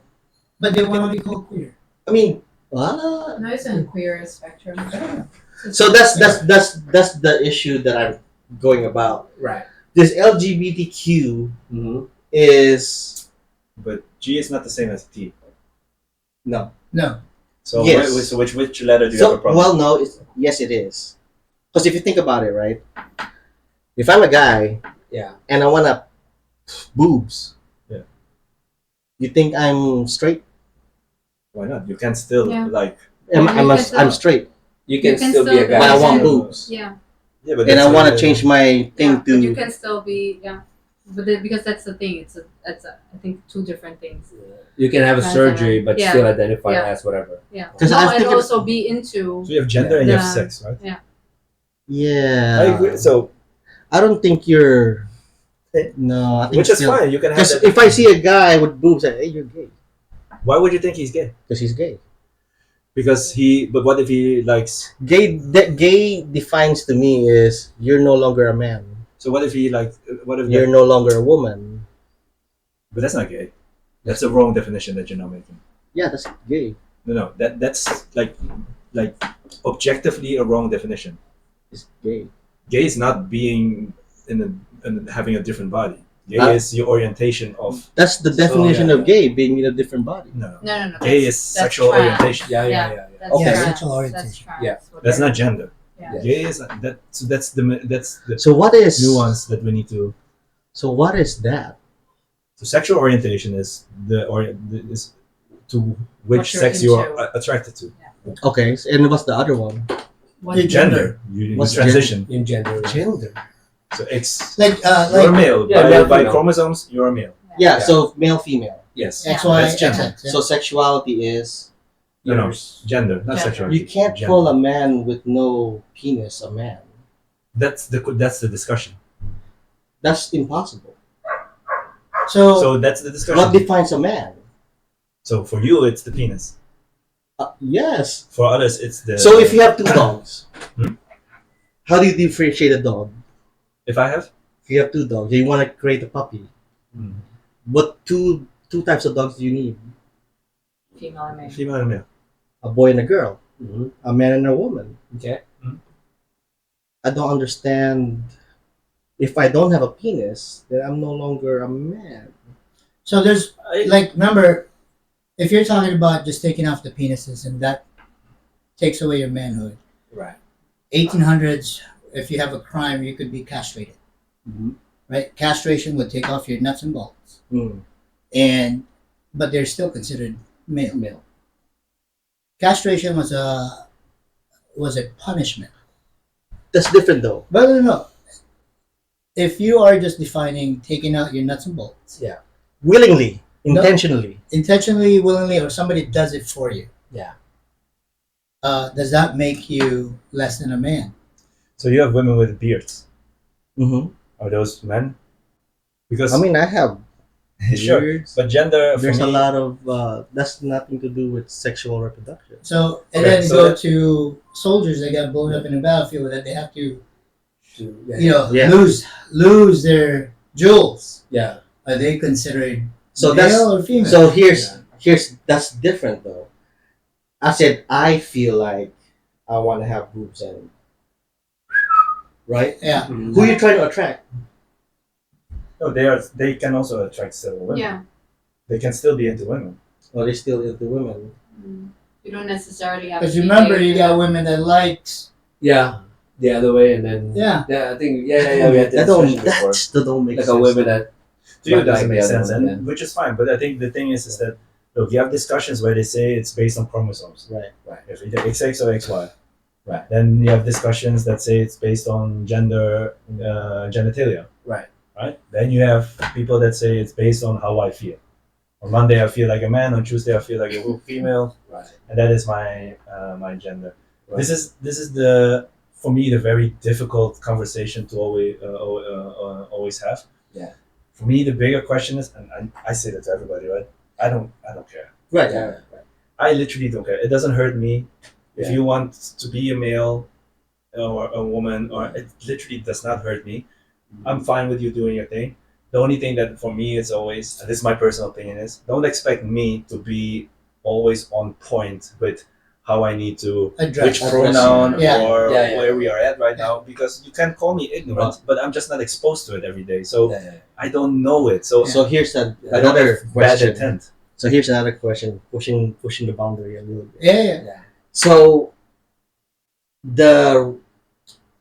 but they want to be called queer. I mean, No, it's a queer spectrum. I don't know. so that's the issue that I'm going about. Right. This LGBTQ Mm-hmm. is But G is not the same as T. no. No, So Yes. so which letter do you have a So problem? well, no. Yes, it is. Because if you think about it, right? If I'm a guy Yeah. and I wanna boobs, Yeah. you think I'm straight? Why not? You can still Yeah. like I'm straight, You can, You can still be still a be but I guy. want Yeah. boobs, Yeah. yeah, but and I that's want what- to change my thing Yeah, but you to. can still be because that's the thing. It's I think two different things. You can have a Guys surgery, and- but yeah. still identify Yeah. as whatever. Yeah. 'Cause No, I and think it's- also be into. So you have gender and you have Yeah. sex, right? Yeah, I agree. So I don't think you're. No, I think which is still- fine. You can have Because that. if I see a guy with boobs, I say, hey, you're gay. Why would you think he's gay? Because he's gay. Because he. But what if he likes? Gay defines to me is you're no longer a man. So what if he like? What if? You're no longer a woman. But that's not gay. That's a wrong definition that you're not making. Yeah, that's gay. No. That's like objectively a wrong definition. It's gay. Gay is not being in having a different body. Gay Huh? is your orientation of. That's the definition yeah, of gay, being in a different body. No. No. Gay that's- is that's sexual trans. orientation. Yeah. That's Okay. trans. Sexual That's orientation. trans. Yeah. That's not gender. Yeah. Yeah. Gay is that. So that's the So what is nuance that we need to. So what is that? So sexual orientation is is to which What you're sex you are into. attracted to. Okay, and what's the other one? What Your Gender. You What's transition. In gender. Gender. So it's like you're a male. Yeah, by, male, by female. chromosomes, you're a male. Yeah, so male, female. Yes. Yeah. XY, That's gender. XX, yeah. So sexuality is No. Gender, not Gender. sexuality. you can't Gender. call a man with no penis a man. That's the discussion. That's impossible. So, So that's the discussion. What defines a man? So for you, it's the penis. Yes. For others, it's the. So if you have two dogs, Hmm? how do you differentiate a dog? if I have, If you have two dogs, you want to create a puppy. Hmm. What two types of dogs do you need? female and male. female and male. A boy and a girl, Mm-hmm. a man and a woman. Okay. I don't understand. If I don't have a penis, then I'm no longer a man. so there's I, like remember, if you're talking about just taking off the penises and that takes away your manhood. Right. 1800s, if you have a crime, you could be castrated. Mhm. Right? Castration would take off your nuts and bolts, Mm. but they're still considered male. Male. Castration was a punishment. That's different though. But no. If you are just defining taking out your nuts and bolts, Willingly, No. intentionally. intentionally, willingly, or somebody does it for you, Yeah. does that make you less than a man? so you have women with beards. Mm-hmm. Are those men? Because I mean, I have sure, beards. but gender. For There's a me, lot of that's nothing to do with sexual reproduction. So, and Okay, then so go that- to soldiers that got blown up in the battlefield that they have to, Yeah. Yeah. lose their jewels. Yeah. Are they considered So male that's or female? so here's that's different though. I said I feel like I want to have boobs and right. yeah. Mhm. Who are you trying to attract? no, they can also attract several women. Yeah. They can still be into women. Or they still into women? Mm. You don't necessarily have. Because to be remember, gay. you got women that likes. Yeah. The other way, and then Yeah. I think we had That this don't discussion before. that don't make Like sense. a women that to you it Right, doesn't like make the other sense, one, and which is fine. But I think the thing is that look, you have discussions where they say it's based on chromosomes, Right. if either XX or XY. Right. Then you have discussions that say it's based on gender, genitalia. Right. Right. Then you have people that say it's based on how I feel. On Monday I feel like a man. On Tuesday I feel like a female. Right. And that is my my gender. Right. This is the for me the very difficult conversation to always have. Yeah. For me, the bigger question is, and I say that to everybody, right? I don't care. Right. Yeah. I literally don't care. It doesn't hurt me. If Yeah. you want to be a male or a woman, or it literally does not hurt me. I'm fine with you doing your thing. The only thing that for me is always, and this is my personal opinion, is don't expect me to be always on point with how I need to Address. which pronoun Yeah. or Yeah. where we are at right now, because you can call me ignorant, but I'm just not exposed to it every day, so I don't know it. So So here's I don't another have bad question. intent. So here's another question, pushing the boundary a little bit. Yeah. So the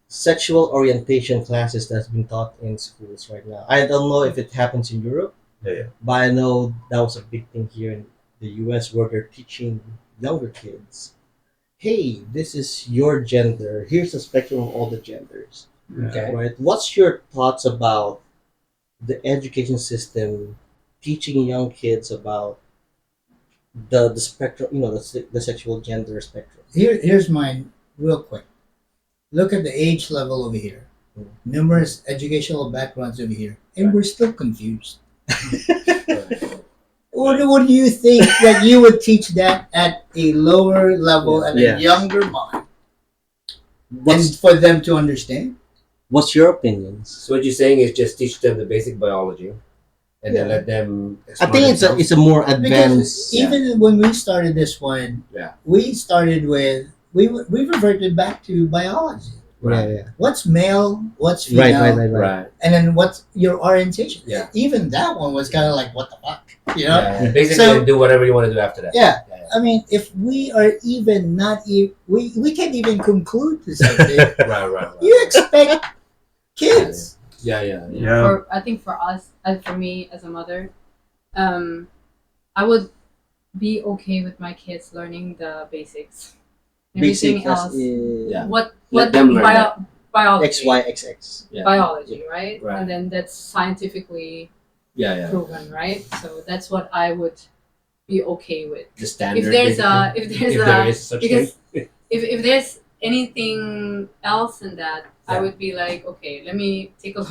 sexual orientation classes that's been taught in schools right now. I don't know if it happens in Europe, Yeah. but I know that was a big thing here in the US where they're teaching younger kids, hey, this is your gender. Here's the spectrum of all the genders. Okay. Right? What's your thoughts about the education system teaching young kids about the spectrum, the sexual gender spectrum? Here's mine, real quick. Look at the age level over here. Numerous educational backgrounds over here, and we're still confused. What do you think that you would teach that at a lower level and Yeah. a younger mind, and What's for them to understand? What's your opinions? So what you're saying is just teach them the basic biology, and then Yeah. let them. I think it's a more Because advanced. even when we started this one, Yeah. we started with we reverted back to biology. Yeah. What's male? What's Right, female? right. Right. And then what's your orientation? Yeah. Even that one was kind of like, what the fuck, you know? Yeah. Basically, So- do whatever you want to do after that. Yeah. Yeah. I mean, if we are even not we can't even conclude to something. Right. You expect kids. Yeah. Yeah. I think for us, for me as a mother, I would be okay with my kids learning the basics. Everything Basic as else, Yeah. what Let them learn that. biology, XYXX. Yeah. biology, right? Right. And then that's scientifically Yeah. proven, right? So that's what I would be okay with. The standard. If there's basically. If there is such because thing. if there's anything else in that, I Yeah. would be like, okay, let me take a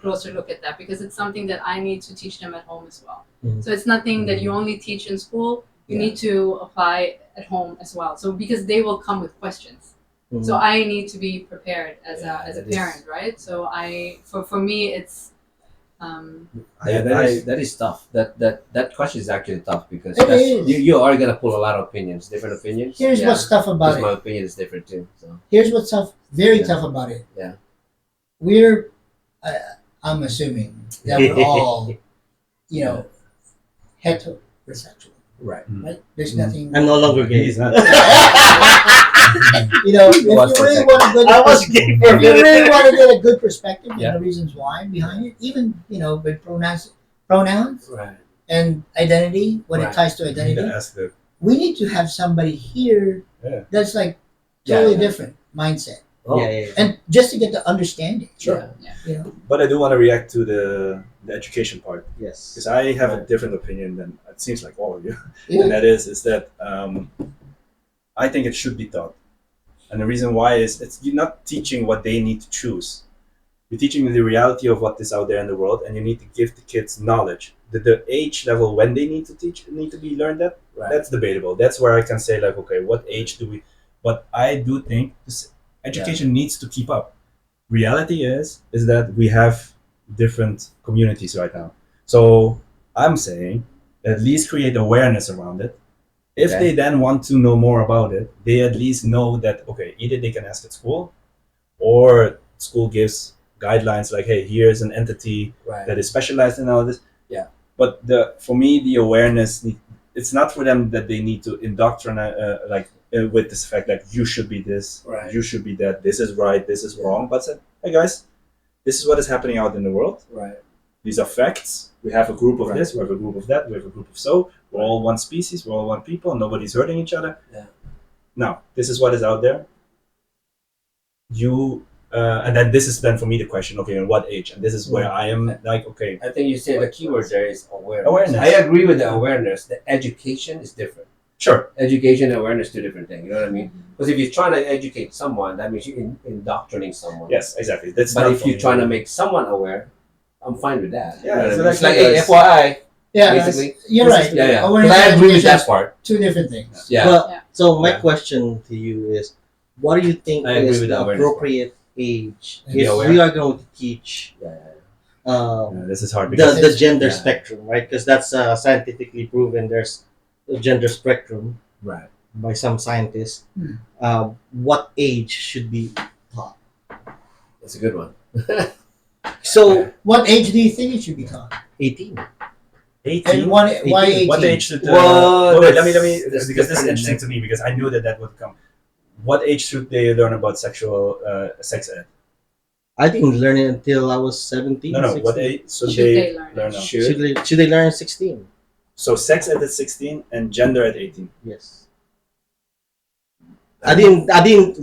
closer look at that, because it's something that I need to teach them at home as well. Mhm. So it's nothing that you only teach in school. You Yeah. need to apply at home as well. So because they will come with questions. Mhm. So I need to be prepared as Yeah, a that is- parent, right? So for me it's That is tough. That question is actually tough because It is. you are gonna pull a lot of opinions, different opinions. Here's Yeah. what's tough about Because my it. opinion is different too. So Here's what's tough, very Yeah. tough about it. Yeah. We're, I'm assuming that we're all, heterosexual, right. right? There's nothing. I'm no longer gay. He's not. If you was for a really second. want a good, I was gay for a if you minute. really want to get a good perspective Yeah. and the reasons why behind it, even with pronouns Right. and identity, when it Right. ties to You identity, can ask the we need to have somebody here Yeah. that's like Yeah, totally yeah. different mindset, Oh. Yeah. and just to get the understanding. Sure. But I do want to react to the education part, Yes. because I have a Right. different opinion than it seems like all of you, Yeah. and that is that I think it should be taught, and the reason why is you're not teaching what they need to choose. You're teaching the reality of what is out there in the world, and you need to give the kids knowledge. The age level when they need to be learned that Right. that's debatable. That's where I can say like, okay, what age do we? But I do think this education needs to keep up. Reality is that we have different communities right now. So I'm saying at least create awareness around it. If Okay. they then want to know more about it, they at least know that okay, either they can ask at school, or school gives guidelines like, hey, here's an entity Right. that is specialized in all this. Yeah. But for me, the awareness, it's not for them that they need to indoctrinate with this fact that you should be this, Right. you should be that, this is right, this is Yeah. wrong. But say, hey guys, this is what is happening out in the world. Right. These are facts. We have a group of Right. this, we have a group of that, we have a group of so. We're all one species, we're all one people, nobody's hurting each other. Yeah. Now, this is what is out there. And then this is then for me the question, okay, in what age? And this is where I am like, okay, I think you say the keyword there is awareness. Awareness. I agree with the awareness. The education is different. sure. Education and awareness, two different things. You know what I mean? Because if you're trying to educate someone, that means you're indoctrinating someone. Yes, exactly. That's But not if for you're me. trying to make someone aware, I'm fine with that. Yeah, You know what I so mean? that's It's like, like hey, us. FYI. Yeah, Basically. you're right. Yeah, yeah. Awareness But I and agree with education that part. two different things. Yeah. Well, Yeah. so my Yeah. question to you is, what do you think I agree is with the the awareness appropriate age Be if aware. we are going to teach Yeah. This is hard because the gender Yeah. spectrum, right? Because that's scientifically proven. There's a gender spectrum Right. by some scientists. Hmm. What age should be taught? That's a good one. So What age do you think it should be taught? 18. 18. And why 18? What age should? Well, wait, let me that's because this is different interesting to me because I knew that would come. What age should they learn about sexual sex ed? I didn't learn it until I was 17. No. 16. What age should Should they they learn learn? it? Now? Should they learn at 16? So sex ed at 16 and gender at 18. Yes. I didn't I didn't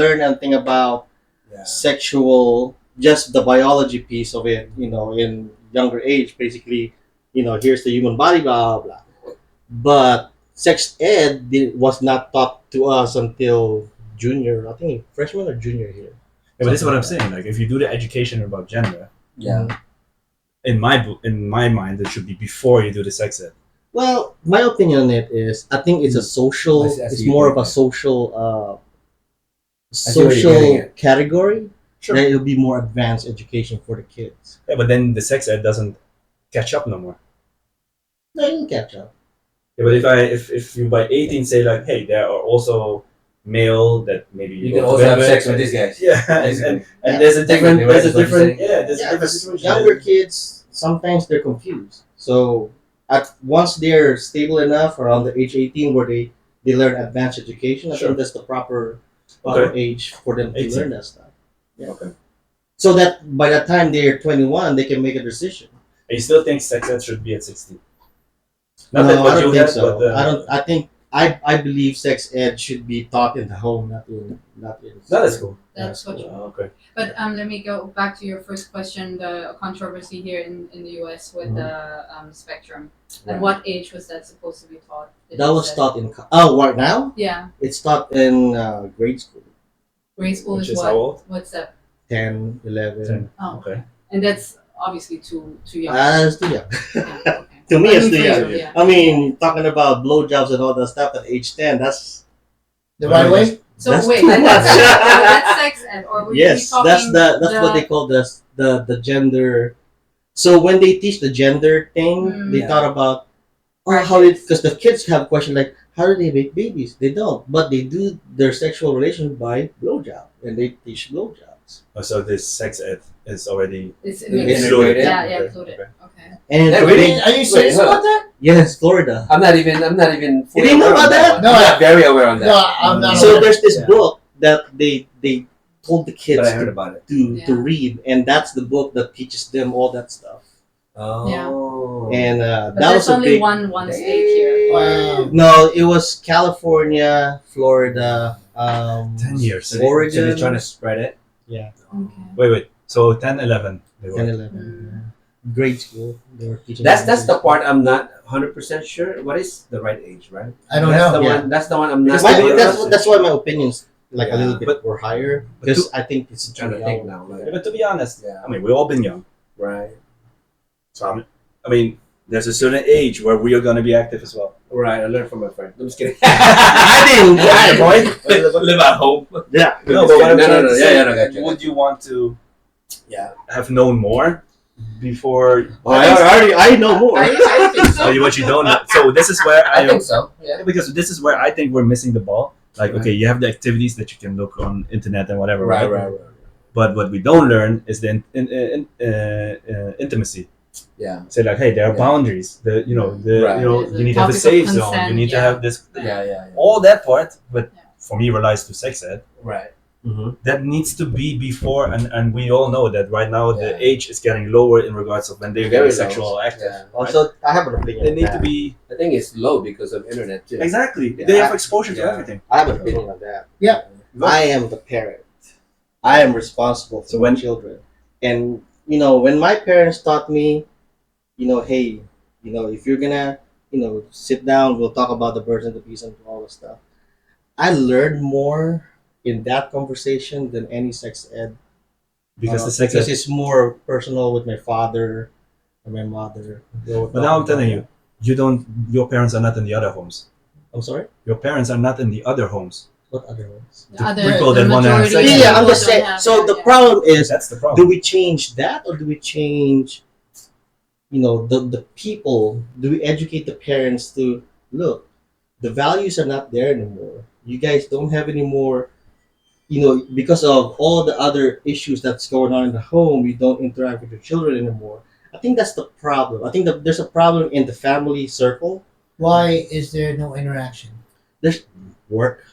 learn anything about Yeah. sexual, just the biology piece of it, in younger age, basically, here's the human body, blah, blah, blah. But sex ed was not taught to us until junior, I think freshman or junior here. Yeah, but this is what I'm saying. Like, if you do the education about gender, Yeah. in my mind, it should be before you do the sex ed. Well, my opinion on it is, I think it's a social, I see it's you more of getting a at. social, see what you're getting at. category. Sure. That it'll be more advanced education for the kids. Yeah, but then the sex ed doesn't catch up no more. No, you can catch up. Yeah, but if you by 18 say like, hey, there are also male that maybe You go can also have together, sex with these guys. Yeah, and Basically. there's a different, Technically, right, there's a is what you're different, saying. yeah, there's a Yeah, different because situation. younger kids, sometimes they're confused. So once they're stable enough around the age 18 where they learn advanced education, I Sure. think that's the proper Okay. age for them to 18. learn that stuff. Yeah. Okay. So that by the time they're 21, they can make a decision. And you still think sex ed should be at 16? Not No, that what I you don't think had, so. but, I don't. I think I believe sex ed should be taught in the home, not in. That is cool. That's what you. Okay. But let me go back to your first question. The controversy here in the U.S. with the spectrum. At Right. what age was that supposed to be taught? Did That it was say? taught in. Right now Yeah, it's taught in grade school, grade school Which is is what? how old? What's that? 10, 11. 10. Oh, Okay. and that's obviously too young. That's too young. Yeah, okay. To me, I it's mean, too for young. you, yeah. I mean, talking about blowjobs and all that stuff at age 10, that's The right way? So That's wait, too and much. that's sex ed, or were you yes, talking that's what they call the gender. So when they teach the gender thing, they Yeah. thought about Our how it kids. because the kids have a question like how do they make babies? They don't, but they do their sexual relation by blowjob, and they teach blowjobs. Oh, so this sex ed is already It's Included. Yeah, Okay, included. okay. Okay. And Yeah, it's really? big- Are you serious hold on. about that? yes, Florida. I'm not even fully didn't know aware about on that? one. No, I'm not very aware on that. No, I'm not. So aware. there's this Yeah. book that they told the kids But I heard to, about it. to read, and that's the book that teaches them all that stuff. Oh. And But that was that's a only big. one state here. Wow. No, it was California, Florida, 10 years. So, so Oregon. they're trying to spread it. Yeah, Okay. Wait. So 10, 11. They 10, were. 11. Mm. Yeah. Grade school. They were teaching. That's the part I'm not 100% sure. What is the right age, right? I don't that's know. The Yeah. one, that's the one I'm not. Because My, to be that's why my opinions like a Yeah. little bit were higher because I think it's I'm trying to think now. Yeah, Like, but to be honest, Yeah. I mean, we've all been young. right. So I mean, there's a certain age where we are going to be active as well. Right. I learned from my friend. I'm just kidding. I didn't. Live at home. Yeah. No, but what I'm No, trying no, to no. say, Yeah, I got you. would you want to Yeah. have known more before? I know more. I think so. What you don't know. So this is where I think so. Yeah. because this is where I think we're missing the ball. Like, Right. okay, you have the activities that you can look on internet and whatever, Right. right? Right. But what we don't learn is the intimacy. Yeah. Say like, hey, there are Yeah. boundaries. Right. There's You a need to have a topic of safe zone. consent, You need to yeah. have this. Yeah. All that part, but Yeah. for me, relies to sex ed. Right. That needs to be before, and we all know that right now the Yeah. age is getting lower in regards of when they're Very getting low. sexual active. Yeah. Right? Also, I have an opinion. They on need that. to be I think it's low because of internet too. exactly. Yeah. They have exposure to Yeah. everything. I have an opinion on that. Yeah. I am the parent. I am responsible for So when- my children. And when my parents taught me, hey, if you're gonna, sit down, we'll talk about the birds and the bees and all the stuff. I learned more in that conversation than any sex ed Because the sex because ed- it's more personal with my father and my mother. But now I'm telling you, your parents are not in the other homes. I'm sorry. Your parents are not in the other homes. What other ones? The The other, people the that wanna have majority sex. of Yeah, I'm people just don't saying. have So that, the yeah. problem is, That's the problem. do we change that or do we change the people? Do we educate the parents to look, the values are not there anymore, you guys don't have any more, because of all the other issues that's going on in the home, you don't interact with your children anymore. I think that's the problem. I think that there's a problem in the family circle. Why is there no interaction? There's work,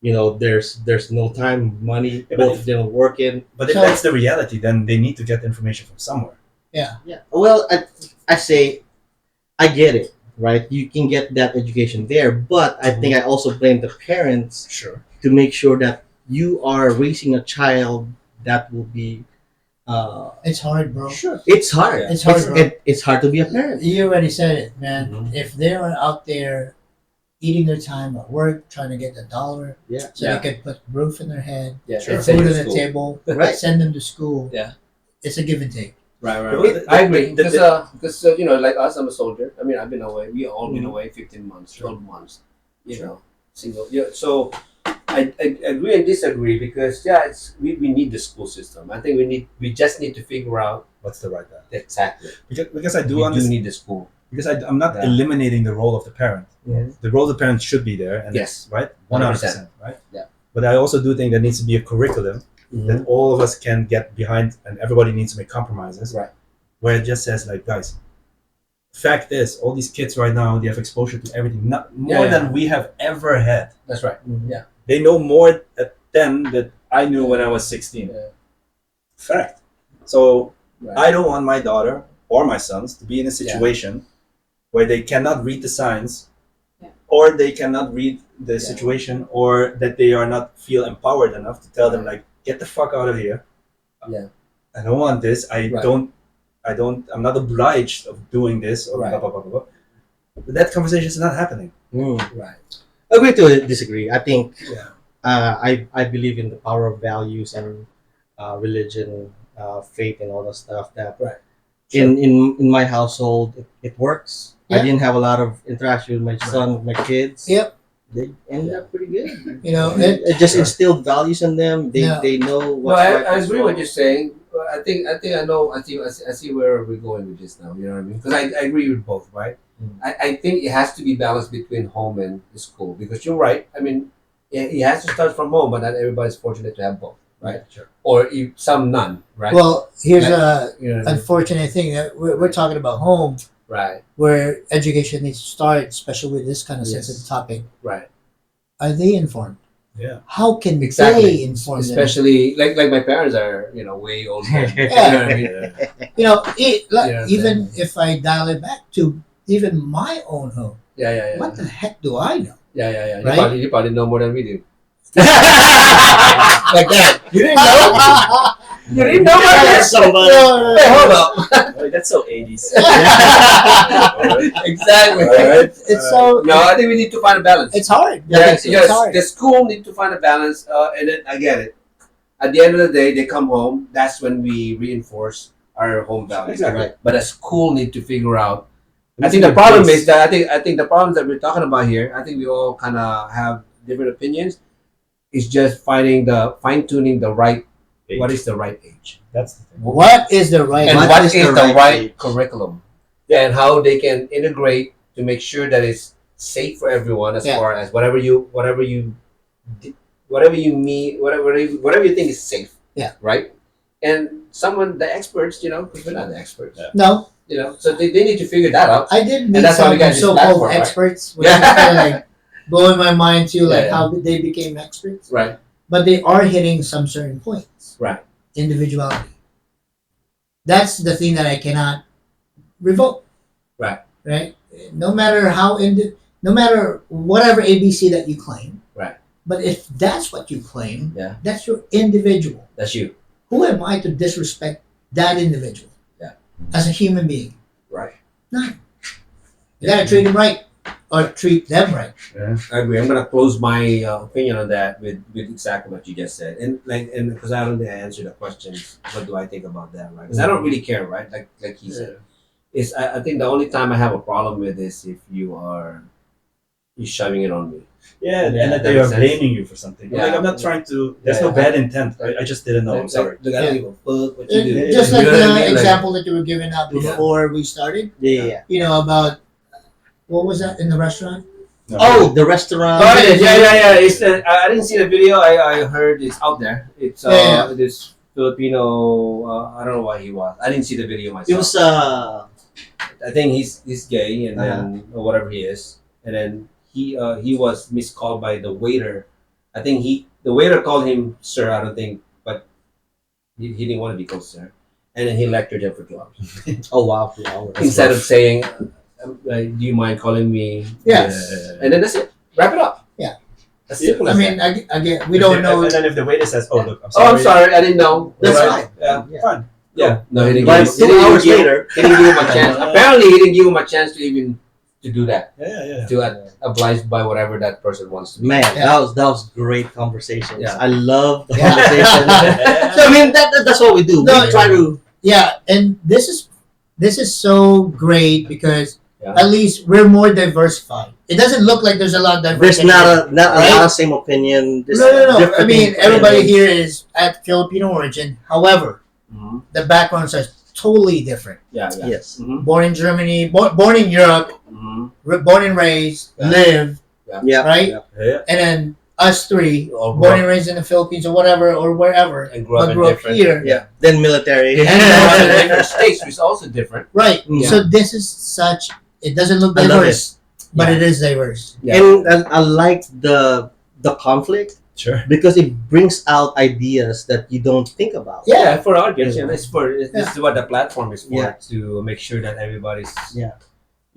there's no time, money, Yeah, but both if- of them are working. But if So- that's the reality, then they need to get information from somewhere. Yeah. Yeah. Well, I say I get it, right? You can get that education there, but I think I also blame the parents Sure. to make sure that you are raising a child that will be. It's hard, bro. Sure. It's hard. It's hard, bro. It's hard to be a parent. You already said it, man. Mhm. If they are out there eating their time at work, trying to get a dollar, Yeah. so Yeah. they can put roof in their head, Yeah, Sure. and send food you on to the school. table, Right. send them to school. Yeah. It's a give and take. Right, But right. the- I agree the- because like us, I'm a soldier. I mean, I've been away. We all been away 15 months, 12 months. You know, single. Yeah. So I agree and disagree because we need the school system. I think we just need to figure out What's the right path? exactly. Because I We do do understand. need the school. Because I'm not Yeah. eliminating the role of the parent. Yeah. The role of the parent should be there, and Yes. right, 100%. 100%, right? Yeah. But I also do think there needs to be a curriculum that all of us can get behind, and everybody needs to make compromises. Right. Where it just says like, guys, fact is, all these kids right now they have exposure to everything, not more Yeah. than we have ever had. That's right. They know more at 10 that I knew when I was 16. Yeah. Fact. So Right. I don't want my daughter or my sons to be in a situation where they cannot read the signs, Yeah. or they cannot read the Yeah. situation, or that they are not feel empowered enough to tell them like, get the fuck out of here. Yeah. I don't want this. Right. I'm not obliged of doing this or Right. blah, blah, blah, blah, blah. But that conversation is not happening. Right. Agree to disagree. I think Yeah. I believe in the power of values and religion, faith, and all that stuff. That Right. in my household, it works. I Yeah. didn't have a lot of interaction with my son, with my kids. Yep. They ended up pretty good. You know, It just instilled values in them. Yeah. They know No, what's I right. agree what you're saying. But I think I know. I see where we're going with this now. You know what I mean? Because I agree with both, right? I think it has to be balanced between home and the school because you're right. I mean, it has to start from home, but not everybody's fortunate to have both, right? Sure. Or some none, right? well, here's Right. a you know what I mean? unfortunate thing that we're talking about home, Right, where education needs to start, especially with this kind of Yes. sensitive topic. right. Are they informed? Yeah. How can Exactly. they inform them? Especially like my parents are way older. You know what I mean? Like, Yeah, even if I dial it back to even my own home, Yeah. what the heck do I know? Yeah. Right? You probably know more than we do. Like that. You didn't know? You didn't know about this? Somebody. Hey, hold up. Oh, that's so 80s. Exactly. It's so No, I think we need to find a balance. it's hard. Yeah, It's because hard. the school need to find a balance, and then I get it. At the end of the day, they come home. That's when we reinforce our home values. Exactly. Right. But a school need to figure out. I It's think a the problem place. is that I think the problems that we're talking about here. I think we all kind of have different opinions. It's just finding the fine tuning the right. Age. What is the right age? That's the thing. What is the right? And What what is is the the right right age? curriculum? And how they can integrate to make sure that it's safe for everyone as Yeah. far as whatever you mean, whatever you think is safe. Yeah. Right. And the experts, because we're not the experts. Yeah. No, So they need to figure that out. I did meet that's why we some got this so-called platform, right? experts. Which Yeah. is kind of like blowing my mind too, like Yeah. how they became experts. Right. but they are hitting some certain points. Right. Individuality. That's the thing that I cannot revoke. Right. Right. No matter no matter whatever ABC that you claim. Right. But if that's what you claim, Yeah. that's your individual. That's you. Who am I to disrespect that individual? Yeah. As a human being. Right. None. You gotta treat them right. Or treat them right. Yeah. I agree. I'm gonna close my opinion on that with exactly what you just said, and because I don't think I answered the question, what do I think about that, right? Because I don't really care, right? Like he said, it's I think the only time I have a problem with this if you're shoving it on me. Yeah, Yeah, and that that they are makes sense. blaming you for something. Yeah. Like, I'm not trying to. There's Yeah. no bad intent. I just didn't know. I'm sorry. Like, I don't give a fuck what you do. Just You like know the what I mean? Like, example that you were giving out before we started. Yeah. You know, about what was that in the restaurant? No. Oh, the restaurant. oh yeah. It's I didn't see the video. I heard it's out there. It's Yeah. this Filipino. I don't know why he was. I didn't see the video myself. It was I think he's gay and then or whatever he is, and then he was miscalled by the waiter. I think the waiter called him sir. I don't think, but he didn't want to be called sir, and then he lectured him for 2 hours oh wow, 2 hours. instead of saying, "Do you mind calling me?" Yes. And then that's it. Wrap it up. Yeah. As simple I as mean, that. again, we don't know. And then if the waiter says, "Oh look, I'm Oh, sorry." I'm sorry. I didn't know. That's Right. fine. Yeah, Yeah. fine. Yeah. No, he didn't. But Give, 2 hours later, he didn't give him a chance. Apparently, he didn't give him a chance to even to do that. Yeah. To oblige by whatever that person wants to be. man, Yeah. that was great conversations. Yeah. I love the Yeah. conversation. So I mean that's what we do. No, we try to Yeah, and this is so great because Yeah. at least we're more diversified. It doesn't look like there's a lot of there's diversity. not a Right? lot of same opinion. There's No. I different mean, everybody opinions. here is at Filipino origin. However, Mhm. the backgrounds are totally different. Yeah. Yes. Mhm. Born in Germany, born in Europe, Mhm. born and raised, Yeah. live, Yeah. right? Yeah. Yeah. And then us three, All grew born up and raised in the Philippines or whatever or wherever, and grew up but in grew up different. here. Yeah. Then military. Yeah. And grew up in different states, which is also different. Right. Yeah. So this is such. It doesn't look I love diverse, but Yeah. it is diverse. Yeah. And I like the conflict Sure. because it brings out ideas that you don't think about. Yeah. For our audience, this is what the platform is for, Yeah. to make sure that everybody's, Yeah.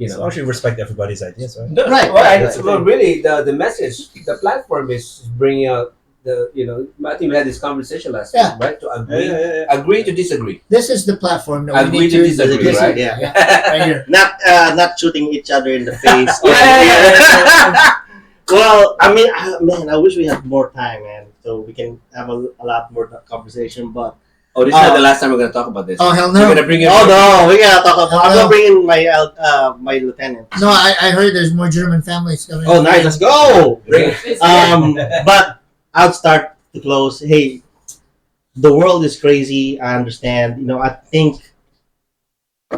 So actually respect everybody's ideas, right? No, Right, right. right. Well, really, the message, the platform is bringing out the, I think we had this conversation last Yeah. time, right? To agree, Yeah. agree to disagree. This is the platform that we Agree need to disagree, right? Yeah. Right here. Not shooting each other in the face. Yeah. Well, I mean, man, I wish we had more time, man, so we can have a lot more conversation. But Oh, this is not the last time we're gonna talk about this. Oh hell We're no! gonna bring it. oh no, we gotta talk about. I'm No. gonna bring in my lieutenant. No, I heard there's more German families coming. Oh, nice. Let's go. Bring it. It's But I'll start to close. Hey, the world is crazy. I understand. I think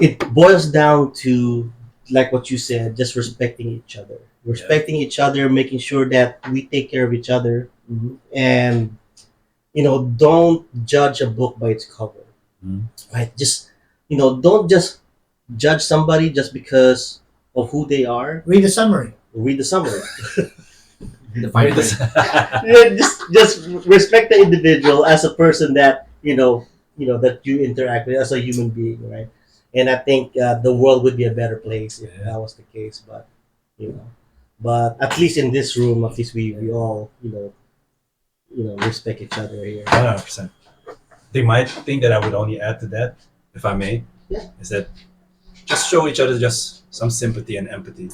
it boils down to like what you said, just respecting each other, making sure that we take care of each other, Mhm. and don't judge a book by its cover. Mhm. Right? Just don't just judge somebody just because of who they are. Read the summary. Read the summary. The fine print. Yeah, just respect the individual as a person that that you interact with as a human being, right? And I think the world would be a better place if that was the case. But at least in this room, at least we all respect each other here. 100%. They might think that I would only add to that, if I may, Yeah. is that just show each other just some sympathy and empathy.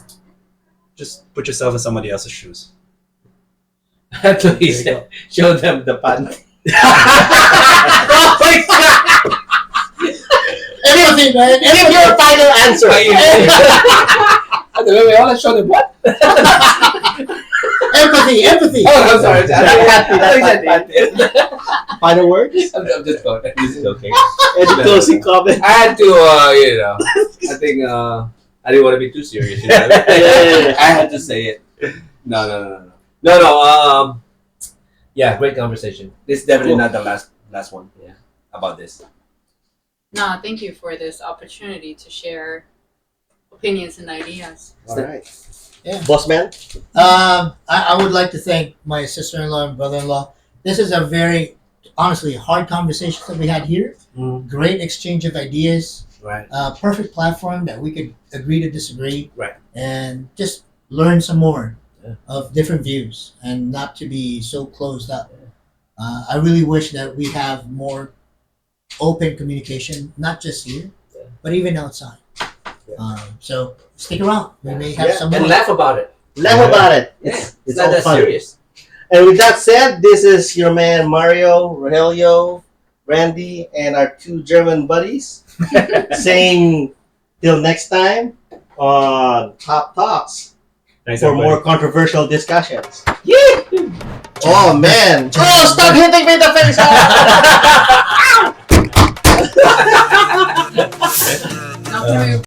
Just put yourself in somebody else's shoes. That's what he There you said. Show them the panty. Oh my God! Empathy, man. Give your final answer. We all show them what? Empathy. Oh, I'm sorry. That's Final words? I'm just going. This is okay. Any closing comment? I had to, I think I didn't want to be too serious. Yeah. I had to say it. No. Yeah, great conversation. This is definitely Cool. not the last one. Yeah, about this. No, thank you for this opportunity to share opinions and ideas. All right. Yeah. Boss man? I would like to thank my sister-in-law and brother-in-law. this is a very, honestly, hard conversation that we had here. Mm. Great exchange of ideas. Right. Perfect platform that we could agree to disagree. Right. And just learn some more Yeah. of different views and not to be so closed up. I really wish that we have more open communication, not just here, but even outside. So stick around. We may have some And more. laugh about it. Laugh about it. It's all not that fun. serious. And with that said, this is your man Mario, Rogelio, Randy, and our two German buddies saying till next time on Top Talks Thanks, for everybody. more controversial discussions. Oh man! Oh, stop hitting me in the face!